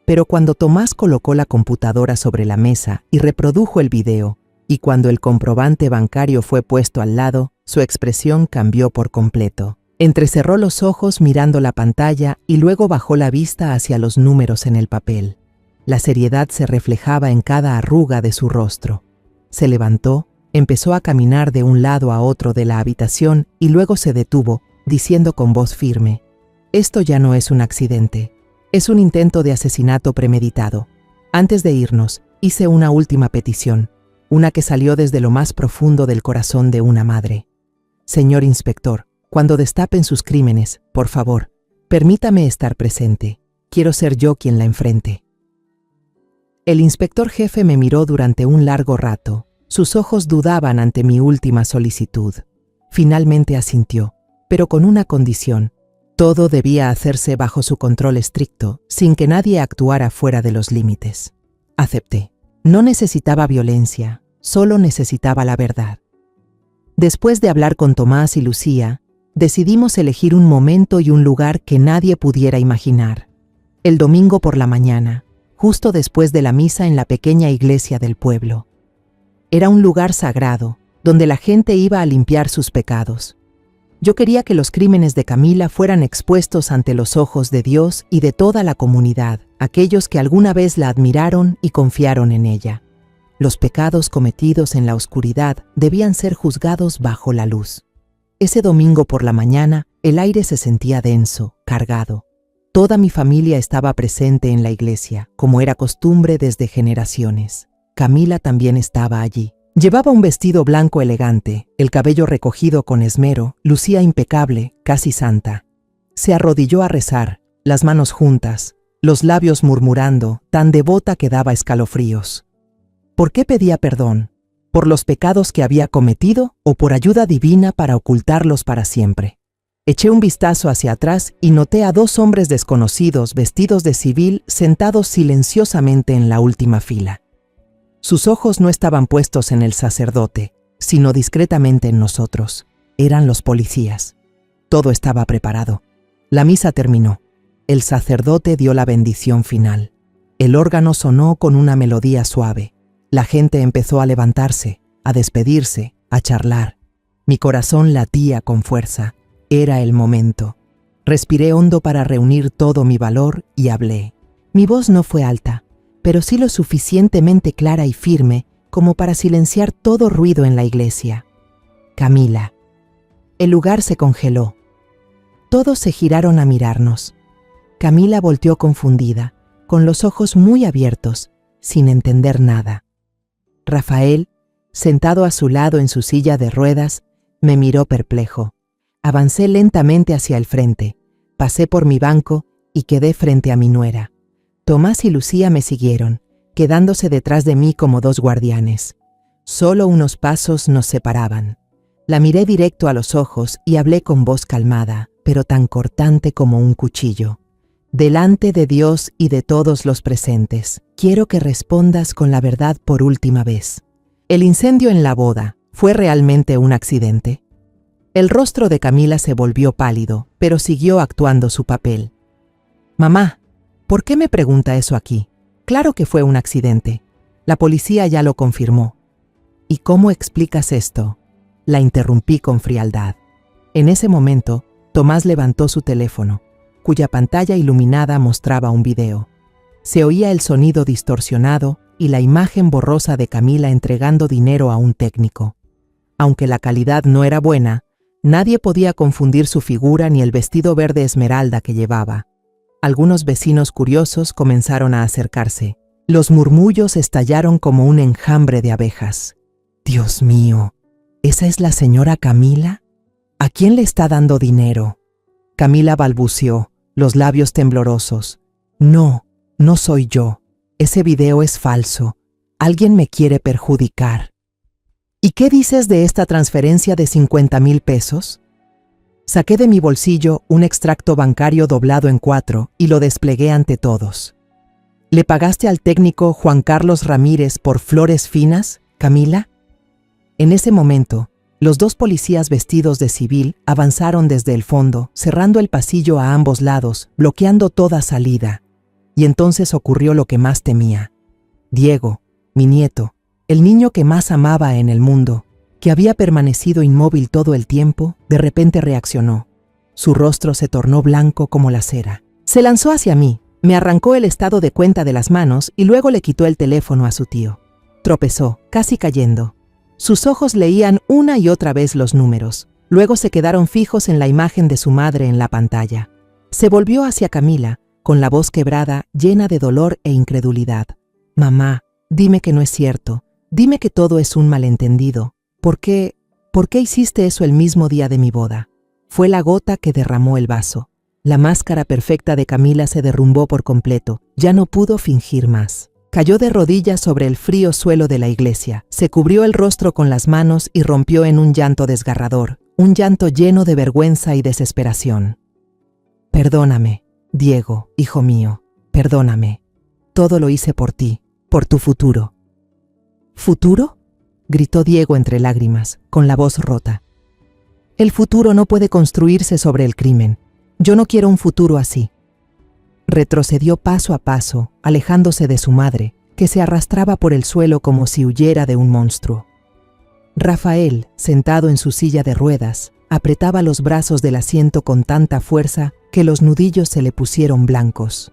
Pero cuando Tomás colocó la computadora sobre la mesa y reprodujo el video, y cuando el comprobante bancario fue puesto al lado, su expresión cambió por completo. Entrecerró los ojos mirando la pantalla y luego bajó la vista hacia los números en el papel. La seriedad se reflejaba en cada arruga de su rostro. Se levantó, empezó a caminar de un lado a otro de la habitación y luego se detuvo, diciendo con voz firme: «Esto ya no es un accidente. Es un intento de asesinato premeditado. Antes de irnos, hice una última petición, una que salió desde lo más profundo del corazón de una madre. Señor inspector, cuando destapen sus crímenes, por favor, permítame estar presente. Quiero ser yo quien la enfrente». El inspector jefe me miró durante un largo rato. Sus ojos dudaban ante mi última solicitud. Finalmente asintió, pero con una condición. Todo debía hacerse bajo su control estricto, sin que nadie actuara fuera de los límites. Acepté. No necesitaba violencia, solo necesitaba la verdad. Después de hablar con Tomás y Lucía, decidimos elegir un momento y un lugar que nadie pudiera imaginar. El domingo por la mañana, justo después de la misa en la pequeña iglesia del pueblo. Era un lugar sagrado, donde la gente iba a limpiar sus pecados. Yo quería que los crímenes de Camila fueran expuestos ante los ojos de Dios y de toda la comunidad, aquellos que alguna vez la admiraron y confiaron en ella. Los pecados cometidos en la oscuridad debían ser juzgados bajo la luz. Ese domingo por la mañana, el aire se sentía denso, cargado. Toda mi familia estaba presente en la iglesia, como era costumbre desde generaciones. Camila también estaba allí. Llevaba un vestido blanco elegante, el cabello recogido con esmero, lucía impecable, casi santa. Se arrodilló a rezar, las manos juntas, los labios murmurando, tan devota que daba escalofríos. ¿Por qué pedía perdón? ¿Por los pecados que había cometido o por ayuda divina para ocultarlos para siempre? Eché un vistazo hacia atrás y noté a 2 hombres desconocidos vestidos de civil sentados silenciosamente en la última fila. Sus ojos no estaban puestos en el sacerdote, sino discretamente en nosotros. Eran los policías. Todo estaba preparado. La misa terminó. El sacerdote dio la bendición final. El órgano sonó con una melodía suave. La gente empezó a levantarse, a despedirse, a charlar. Mi corazón latía con fuerza. Era el momento. Respiré hondo para reunir todo mi valor y hablé. Mi voz no fue alta, pero sí lo suficientemente clara y firme como para silenciar todo ruido en la iglesia. Camila. El lugar se congeló. Todos se giraron a mirarnos. Camila volteó confundida, con los ojos muy abiertos, sin entender nada. Rafael, sentado a su lado en su silla de ruedas, me miró perplejo. Avancé lentamente hacia el frente, pasé por mi banco y quedé frente a mi nuera. Tomás y Lucía me siguieron, quedándose detrás de mí como 2 guardianes. Solo unos pasos nos separaban. La miré directo a los ojos y hablé con voz calmada, pero tan cortante como un cuchillo. Delante de Dios y de todos los presentes, quiero que respondas con la verdad por última vez. ¿El incendio en la boda fue realmente un accidente? El rostro de Camila se volvió pálido, pero siguió actuando su papel. Mamá, ¿por qué me pregunta eso aquí? Claro que fue un accidente. La policía ya lo confirmó. ¿Y cómo explicas esto? La interrumpí con frialdad. En ese momento, Tomás levantó su teléfono, cuya pantalla iluminada mostraba un video. Se oía el sonido distorsionado y la imagen borrosa de Camila entregando dinero a un técnico. Aunque la calidad no era buena, nadie podía confundir su figura ni el vestido verde esmeralda que llevaba. Algunos vecinos curiosos comenzaron a acercarse. Los murmullos estallaron como un enjambre de abejas. Dios mío, ¿esa es la señora Camila? ¿A quién le está dando dinero? Camila balbuceó, los labios temblorosos. No, no soy yo. Ese video es falso. Alguien me quiere perjudicar. ¿Y qué dices de esta transferencia de 50,000 pesos? Saqué de mi bolsillo un extracto bancario doblado en 4 y lo desplegué ante todos. ¿Le pagaste al técnico Juan Carlos Ramírez por flores finas, Camila? En ese momento, los 2 policías vestidos de civil avanzaron desde el fondo, cerrando el pasillo a ambos lados, bloqueando toda salida. Y entonces ocurrió lo que más temía. Diego, mi nieto, el niño que más amaba en el mundo, que había permanecido inmóvil todo el tiempo, de repente reaccionó. Su rostro se tornó blanco como la cera. Se lanzó hacia mí, me arrancó el estado de cuenta de las manos y luego le quitó el teléfono a su tío. Tropezó, casi cayendo. Sus ojos leían una y otra vez los números. Luego se quedaron fijos en la imagen de su madre en la pantalla. Se volvió hacia Camila, con la voz quebrada, llena de dolor e incredulidad. «Mamá, dime que no es cierto. Dime que todo es un malentendido. ¿Por qué hiciste eso el mismo día de mi boda?» Fue la gota que derramó el vaso. La máscara perfecta de Camila se derrumbó por completo. Ya no pudo fingir más. Cayó de rodillas sobre el frío suelo de la iglesia, se cubrió el rostro con las manos y rompió en un llanto desgarrador, un llanto lleno de vergüenza y desesperación. «Perdóname, Diego, hijo mío, perdóname. Todo lo hice por ti, por tu futuro». «¿Futuro?», gritó Diego entre lágrimas, con la voz rota. «El futuro no puede construirse sobre el crimen. Yo no quiero un futuro así». Retrocedió paso a paso, alejándose de su madre, que se arrastraba por el suelo como si huyera de un monstruo. Rafael, sentado en su silla de ruedas, apretaba los brazos del asiento con tanta fuerza que los nudillos se le pusieron blancos.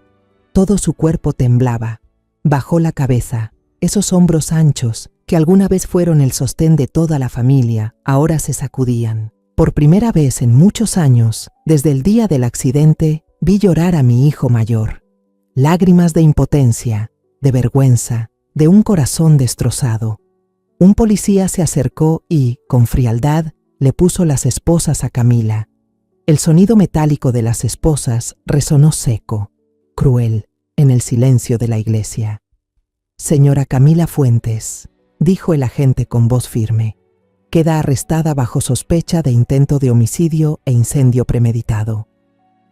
Todo su cuerpo temblaba. Bajó la cabeza. Esos hombros anchos, que alguna vez fueron el sostén de toda la familia, ahora se sacudían. Por primera vez en muchos años, desde el día del accidente, vi llorar a mi hijo mayor. Lágrimas de impotencia, de vergüenza, de un corazón destrozado. Un policía se acercó y, con frialdad, le puso las esposas a Camila. El sonido metálico de las esposas resonó seco, cruel, en el silencio de la iglesia. «Señora Camila Fuentes», dijo el agente con voz firme, «queda arrestada bajo sospecha de intento de homicidio e incendio premeditado».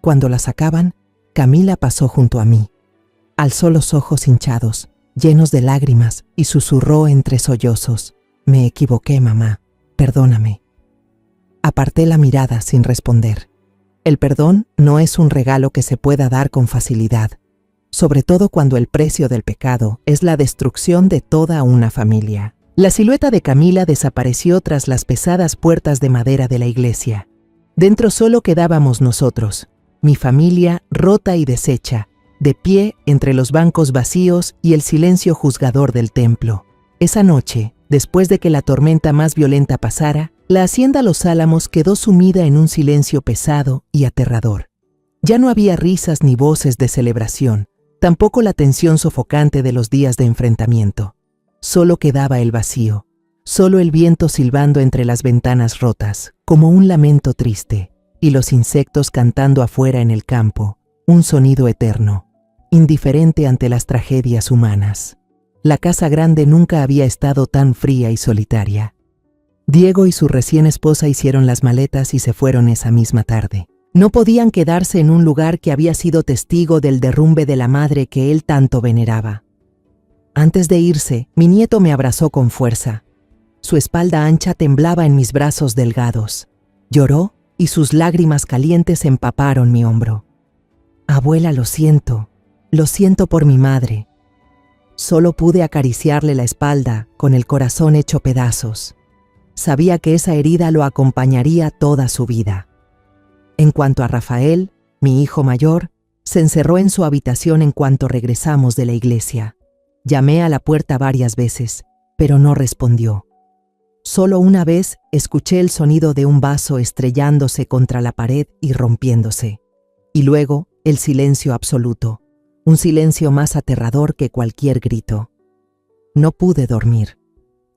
Cuando la sacaban, Camila pasó junto a mí. Alzó los ojos hinchados, llenos de lágrimas, y susurró entre sollozos: «Me equivoqué, mamá. Perdóname». Aparté la mirada sin responder. El perdón no es un regalo que se pueda dar con facilidad, sobre todo cuando el precio del pecado es la destrucción de toda una familia. La silueta de Camila desapareció tras las pesadas puertas de madera de la iglesia. Dentro solo quedábamos nosotros, mi familia rota y deshecha, de pie entre los bancos vacíos y el silencio juzgador del templo. Esa noche, después de que la tormenta más violenta pasara, la hacienda Los Álamos quedó sumida en un silencio pesado y aterrador. Ya no había risas ni voces de celebración, tampoco la tensión sofocante de los días de enfrentamiento. Solo quedaba el vacío, solo el viento silbando entre las ventanas rotas, como un lamento triste, y los insectos cantando afuera en el campo, un sonido eterno, indiferente ante las tragedias humanas. La casa grande nunca había estado tan fría y solitaria. Diego y su recién esposa hicieron las maletas y se fueron esa misma tarde. No podían quedarse en un lugar que había sido testigo del derrumbe de la madre que él tanto veneraba. Antes de irse, mi nieto me abrazó con fuerza. Su espalda ancha temblaba en mis brazos delgados. Lloró y sus lágrimas calientes empaparon mi hombro. «Abuela, lo siento por mi madre». Solo pude acariciarle la espalda con el corazón hecho pedazos. Sabía que esa herida lo acompañaría toda su vida. En cuanto a Rafael, mi hijo mayor, se encerró en su habitación en cuanto regresamos de la iglesia. Llamé a la puerta varias veces, pero no respondió. Solo una vez escuché el sonido de un vaso estrellándose contra la pared y rompiéndose. Y luego el silencio absoluto, un silencio más aterrador que cualquier grito. No pude dormir.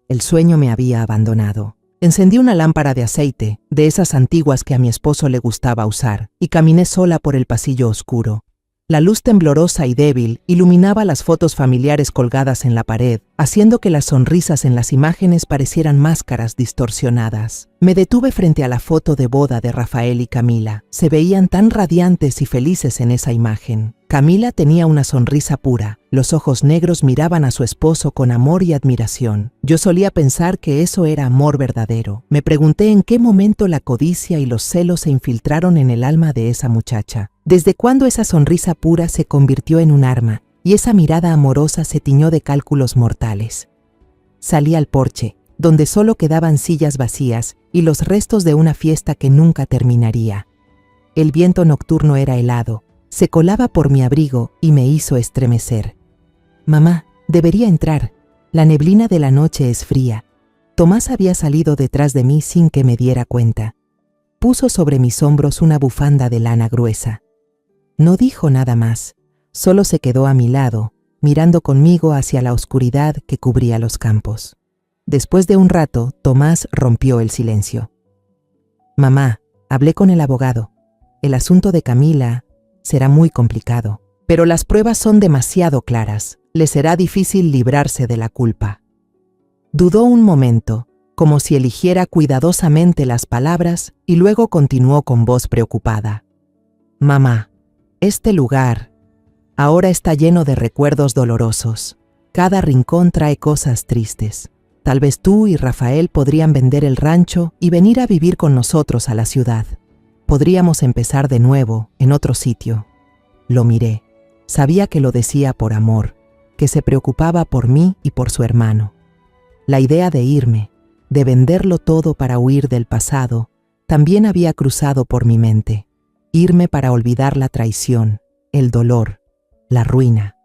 El sueño me había abandonado. Encendí una lámpara de aceite, de esas antiguas que a mi esposo le gustaba usar, y caminé sola por el pasillo oscuro. La luz temblorosa y débil iluminaba las fotos familiares colgadas en la pared, haciendo que las sonrisas en las imágenes parecieran máscaras distorsionadas. Me detuve frente a la foto de boda de Rafael y Camila. Se veían tan radiantes y felices en esa imagen. Camila tenía una sonrisa pura. Los ojos negros miraban a su esposo con amor y admiración. Yo solía pensar que eso era amor verdadero. Me pregunté en qué momento la codicia y los celos se infiltraron en el alma de esa muchacha. ¿Desde cuándo esa sonrisa pura se convirtió en un arma y esa mirada amorosa se tiñó de cálculos mortales? Salí al porche, donde solo quedaban sillas vacías y los restos de una fiesta que nunca terminaría. El viento nocturno era helado, se colaba por mi abrigo y me hizo estremecer. Mamá, debería entrar. La neblina de la noche es fría. Tomás había salido detrás de mí sin que me diera cuenta. Puso sobre mis hombros una bufanda de lana gruesa. No dijo nada más, solo se quedó a mi lado, mirando conmigo hacia la oscuridad que cubría los campos. Después de un rato, Tomás rompió el silencio. Mamá, hablé con el abogado. El asunto de Camila será muy complicado, pero las pruebas son demasiado claras. Le será difícil librarse de la culpa. Dudó un momento, como si eligiera cuidadosamente las palabras, y luego continuó con voz preocupada. Mamá, este lugar ahora está lleno de recuerdos dolorosos. Cada rincón trae cosas tristes. Tal vez tú y Rafael podrían vender el rancho y venir a vivir con nosotros a la ciudad. Podríamos empezar de nuevo, en otro sitio. Lo miré. Sabía que lo decía por amor, que se preocupaba por mí y por su hermano. La idea de irme, de venderlo todo para huir del pasado, también había cruzado por mi mente. Irme para olvidar la traición, el dolor, la ruina.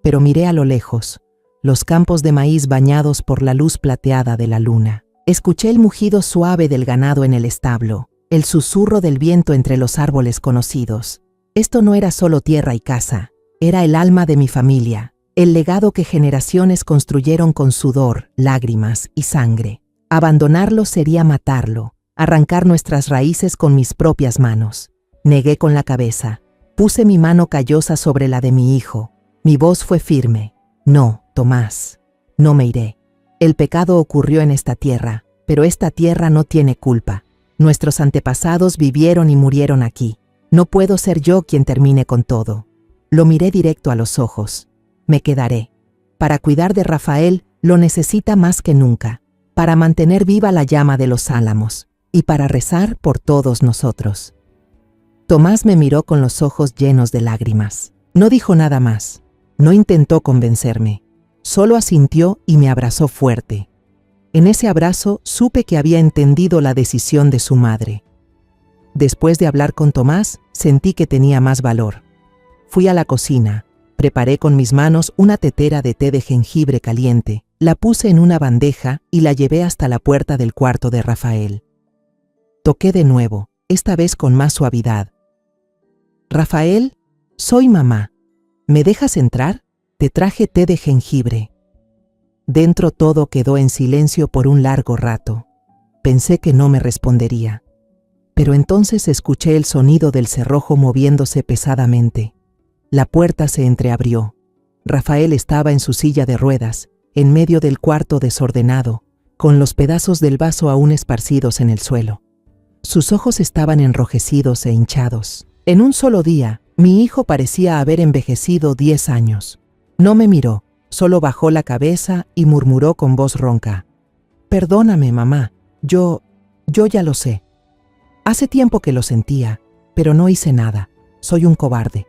Pero miré a lo lejos, los campos de maíz bañados por la luz plateada de la luna. Escuché el mugido suave del ganado en el establo, el susurro del viento entre los árboles conocidos. Esto no era solo tierra y casa, era el alma de mi familia, el legado que generaciones construyeron con sudor, lágrimas y sangre. Abandonarlo sería matarlo, arrancar nuestras raíces con mis propias manos. Negué con la cabeza. Puse mi mano callosa sobre la de mi hijo. Mi voz fue firme. No, Tomás, no me iré. El pecado ocurrió en esta tierra, pero esta tierra no tiene culpa. Nuestros antepasados vivieron y murieron aquí. No puedo ser yo quien termine con todo. Lo miré directo a los ojos. Me quedaré. Para cuidar de Rafael lo necesita más que nunca, para mantener viva la llama de los álamos y para rezar por todos nosotros. Tomás me miró con los ojos llenos de lágrimas. No dijo nada más. No intentó convencerme. Solo asintió y me abrazó fuerte. En ese abrazo supe que había entendido la decisión de su madre. Después de hablar con Tomás, sentí que tenía más valor. Fui a la cocina. Preparé con mis manos una tetera de té de jengibre caliente, la puse en una bandeja y la llevé hasta la puerta del cuarto de Rafael. Toqué de nuevo, esta vez con más suavidad. Rafael, soy mamá. ¿Me dejas entrar? Te traje té de jengibre. Dentro todo quedó en silencio por un largo rato. Pensé que no me respondería. Pero entonces escuché el sonido del cerrojo moviéndose pesadamente. La puerta se entreabrió. Rafael estaba en su silla de ruedas, en medio del cuarto desordenado, con los pedazos del vaso aún esparcidos en el suelo. Sus ojos estaban enrojecidos e hinchados. En un solo día, mi hijo parecía haber envejecido 10 años. No me miró, solo bajó la cabeza y murmuró con voz ronca. Perdóname, mamá, yo ya lo sé. Hace tiempo que lo sentía, pero no hice nada. Soy un cobarde.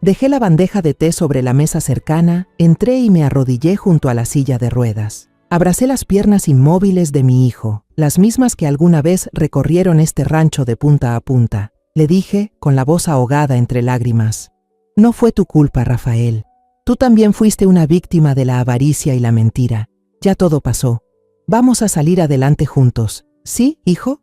Dejé la bandeja de té sobre la mesa cercana, entré y me arrodillé junto a la silla de ruedas. Abracé las piernas inmóviles de mi hijo, las mismas que alguna vez recorrieron este rancho de punta a punta. Le dije, con la voz ahogada entre lágrimas, no fue tu culpa, Rafael. Tú también fuiste una víctima de la avaricia y la mentira. Ya todo pasó. Vamos a salir adelante juntos. ¿Sí, hijo?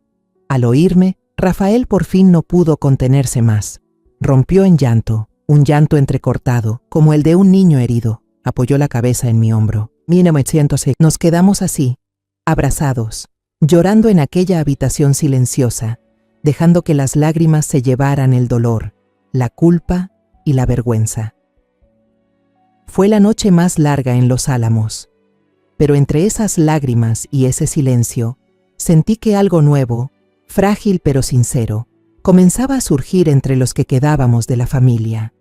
Al oírme, Rafael por fin no pudo contenerse más. Rompió en llanto. Un llanto entrecortado, como el de un niño herido. Apoyó la cabeza en mi hombro. Nos quedamos así, abrazados, llorando en aquella habitación silenciosa, dejando que las lágrimas se llevaran el dolor, la culpa y la vergüenza. Fue la noche más larga en Los Álamos, pero entre esas lágrimas y ese silencio, sentí que algo nuevo, frágil pero sincero, comenzaba a surgir entre los que quedábamos de la familia.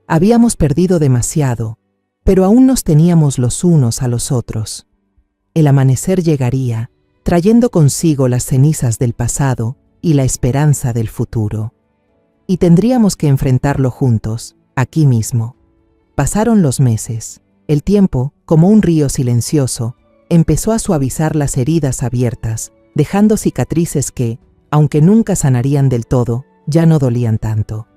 Habíamos perdido demasiado, pero aún nos teníamos los unos a los otros. El amanecer llegaría, trayendo consigo las cenizas del pasado y la esperanza del futuro. Y tendríamos que enfrentarlo juntos, aquí mismo. Pasaron los meses. El tiempo, como un río silencioso, empezó a suavizar las heridas abiertas, dejando cicatrices que, aunque nunca sanarían del todo, ya no dolían tanto.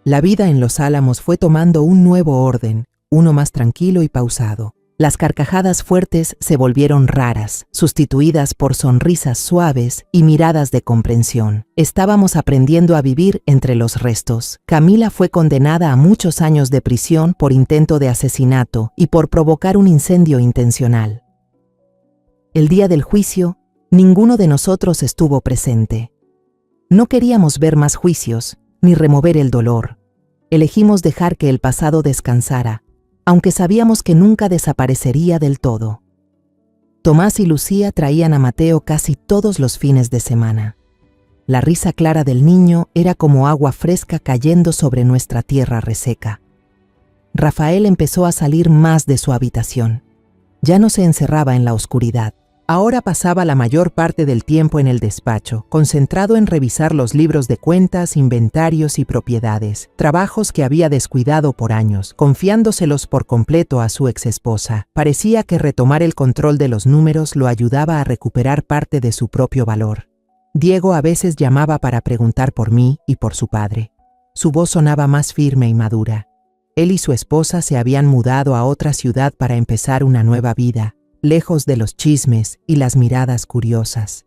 La vida en Los Álamos fue tomando un nuevo orden, uno más tranquilo y pausado. Las carcajadas fuertes se volvieron raras, sustituidas por sonrisas suaves y miradas de comprensión. Estábamos aprendiendo a vivir entre los restos. Camila fue condenada a muchos años de prisión por intento de asesinato y por provocar un incendio intencional. El día del juicio, ninguno de nosotros estuvo presente. No queríamos ver más juicios, ni remover el dolor. Elegimos dejar que el pasado descansara, aunque sabíamos que nunca desaparecería del todo. Tomás y Lucía traían a Mateo casi todos los fines de semana. La risa clara del niño era como agua fresca cayendo sobre nuestra tierra reseca. Rafael empezó a salir más de su habitación. Ya no se encerraba en la oscuridad. Ahora pasaba la mayor parte del tiempo en el despacho, concentrado en revisar los libros de cuentas, inventarios y propiedades, trabajos que había descuidado por años, confiándoselos por completo a su exesposa. Parecía que retomar el control de los números lo ayudaba a recuperar parte de su propio valor. Diego a veces llamaba para preguntar por mí y por su padre. Su voz sonaba más firme y madura. Él y su esposa se habían mudado a otra ciudad para empezar una nueva vida, lejos de los chismes y las miradas curiosas.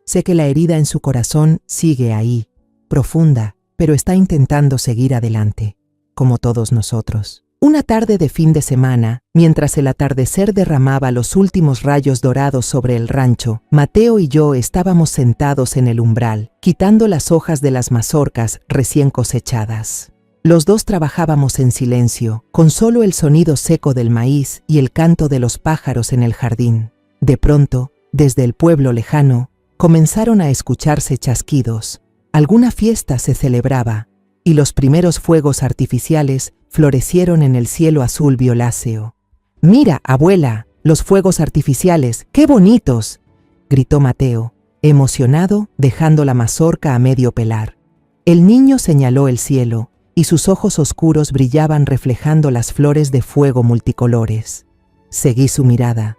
Sé que la herida en su corazón sigue ahí, profunda, pero está intentando seguir adelante, como todos nosotros. Una tarde de fin de semana, mientras el atardecer derramaba los últimos rayos dorados sobre el rancho, Mateo y yo estábamos sentados en el umbral, quitando las hojas de las mazorcas recién cosechadas. Los dos trabajábamos en silencio, con solo el sonido seco del maíz y el canto de los pájaros en el jardín. De pronto, desde el pueblo lejano, comenzaron a escucharse chasquidos. Alguna fiesta se celebraba, y los primeros fuegos artificiales florecieron en el cielo azul violáceo. «Mira, abuela, los fuegos artificiales, ¡qué bonitos!», gritó Mateo, emocionado, dejando la mazorca a medio pelar. El niño señaló el cielo, y sus ojos oscuros brillaban reflejando las flores de fuego multicolores. Seguí su mirada.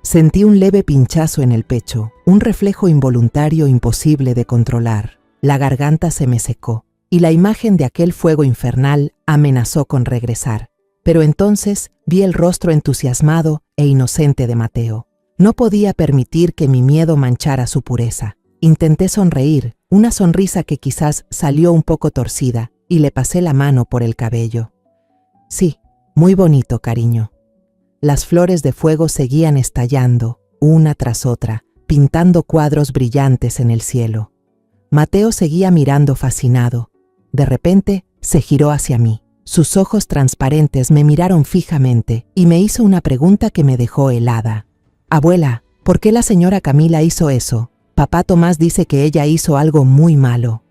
Sentí un leve pinchazo en el pecho, un reflejo involuntario imposible de controlar. La garganta se me secó, y la imagen de aquel fuego infernal amenazó con regresar. Pero entonces vi el rostro entusiasmado e inocente de Mateo. No podía permitir que mi miedo manchara su pureza. Intenté sonreír, una sonrisa que quizás salió un poco torcida, y le pasé la mano por el cabello. «Sí, muy bonito, cariño». Las flores de fuego seguían estallando, una tras otra, pintando cuadros brillantes en el cielo. Mateo seguía mirando fascinado. De repente, se giró hacia mí. Sus ojos transparentes me miraron fijamente y me hizo una pregunta que me dejó helada. «Abuela, ¿por qué la señora Camila hizo eso? Papá Tomás dice que ella hizo algo muy malo».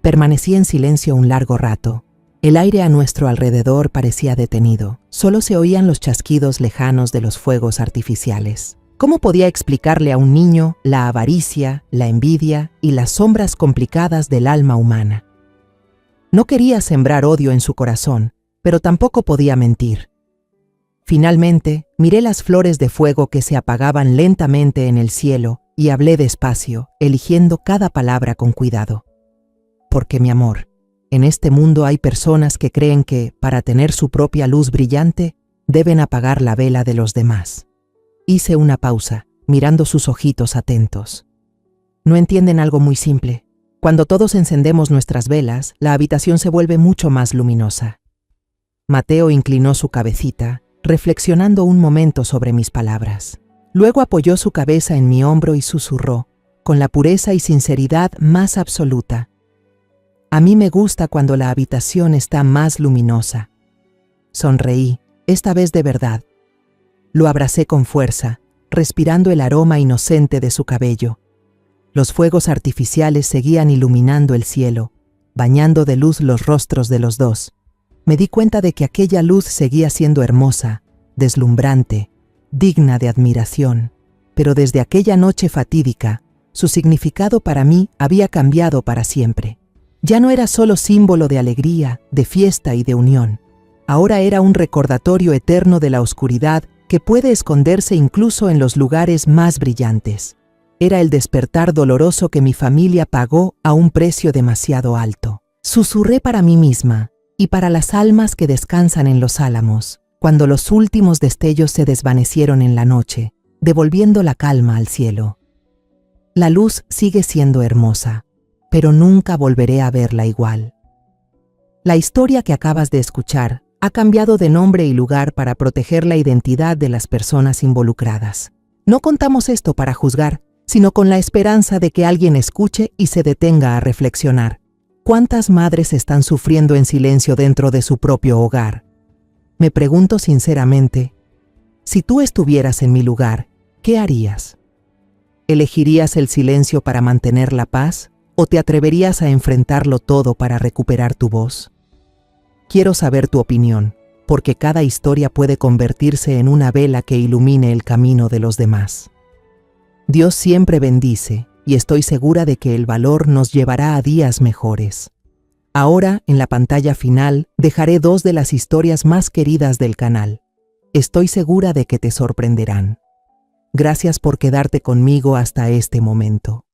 Permanecí en silencio un largo rato. El aire a nuestro alrededor parecía detenido. Solo se oían los chasquidos lejanos de los fuegos artificiales. ¿Cómo podía explicarle a un niño la avaricia, la envidia y las sombras complicadas del alma humana? No quería sembrar odio en su corazón, pero tampoco podía mentir. Finalmente, miré las flores de fuego que se apagaban lentamente en el cielo y hablé despacio, eligiendo cada palabra con cuidado. Porque, mi amor, en este mundo hay personas que creen que, para tener su propia luz brillante, deben apagar la vela de los demás. Hice una pausa, mirando sus ojitos atentos. No entienden algo muy simple. Cuando todos encendemos nuestras velas, la habitación se vuelve mucho más luminosa. Mateo inclinó su cabecita, reflexionando un momento sobre mis palabras. Luego apoyó su cabeza en mi hombro y susurró, con la pureza y sinceridad más absoluta: «A mí me gusta cuando la habitación está más luminosa». Sonreí, esta vez de verdad. Lo abracé con fuerza, respirando el aroma inocente de su cabello. Los fuegos artificiales seguían iluminando el cielo, bañando de luz los rostros de los dos. Me di cuenta de que aquella luz seguía siendo hermosa, deslumbrante, digna de admiración. Pero desde aquella noche fatídica, su significado para mí había cambiado para siempre. Ya no era solo símbolo de alegría, de fiesta y de unión. Ahora era un recordatorio eterno de la oscuridad que puede esconderse incluso en los lugares más brillantes. Era el despertar doloroso que mi familia pagó a un precio demasiado alto. Susurré para mí misma y para las almas que descansan en los álamos, cuando los últimos destellos se desvanecieron en la noche, devolviendo la calma al cielo. La luz sigue siendo hermosa, pero nunca volveré a verla igual. La historia que acabas de escuchar ha cambiado de nombre y lugar para proteger la identidad de las personas involucradas. No contamos esto para juzgar, sino con la esperanza de que alguien escuche y se detenga a reflexionar. ¿Cuántas madres están sufriendo en silencio dentro de su propio hogar? Me pregunto sinceramente, si tú estuvieras en mi lugar, ¿qué harías? ¿Elegirías el silencio para mantener la paz o te atreverías a enfrentarlo todo para recuperar tu voz? Quiero saber tu opinión, porque cada historia puede convertirse en una vela que ilumine el camino de los demás. Dios siempre bendice, y estoy segura de que el valor nos llevará a días mejores. Ahora, en la pantalla final, dejaré 2 de las historias más queridas del canal. Estoy segura de que te sorprenderán. Gracias por quedarte conmigo hasta este momento.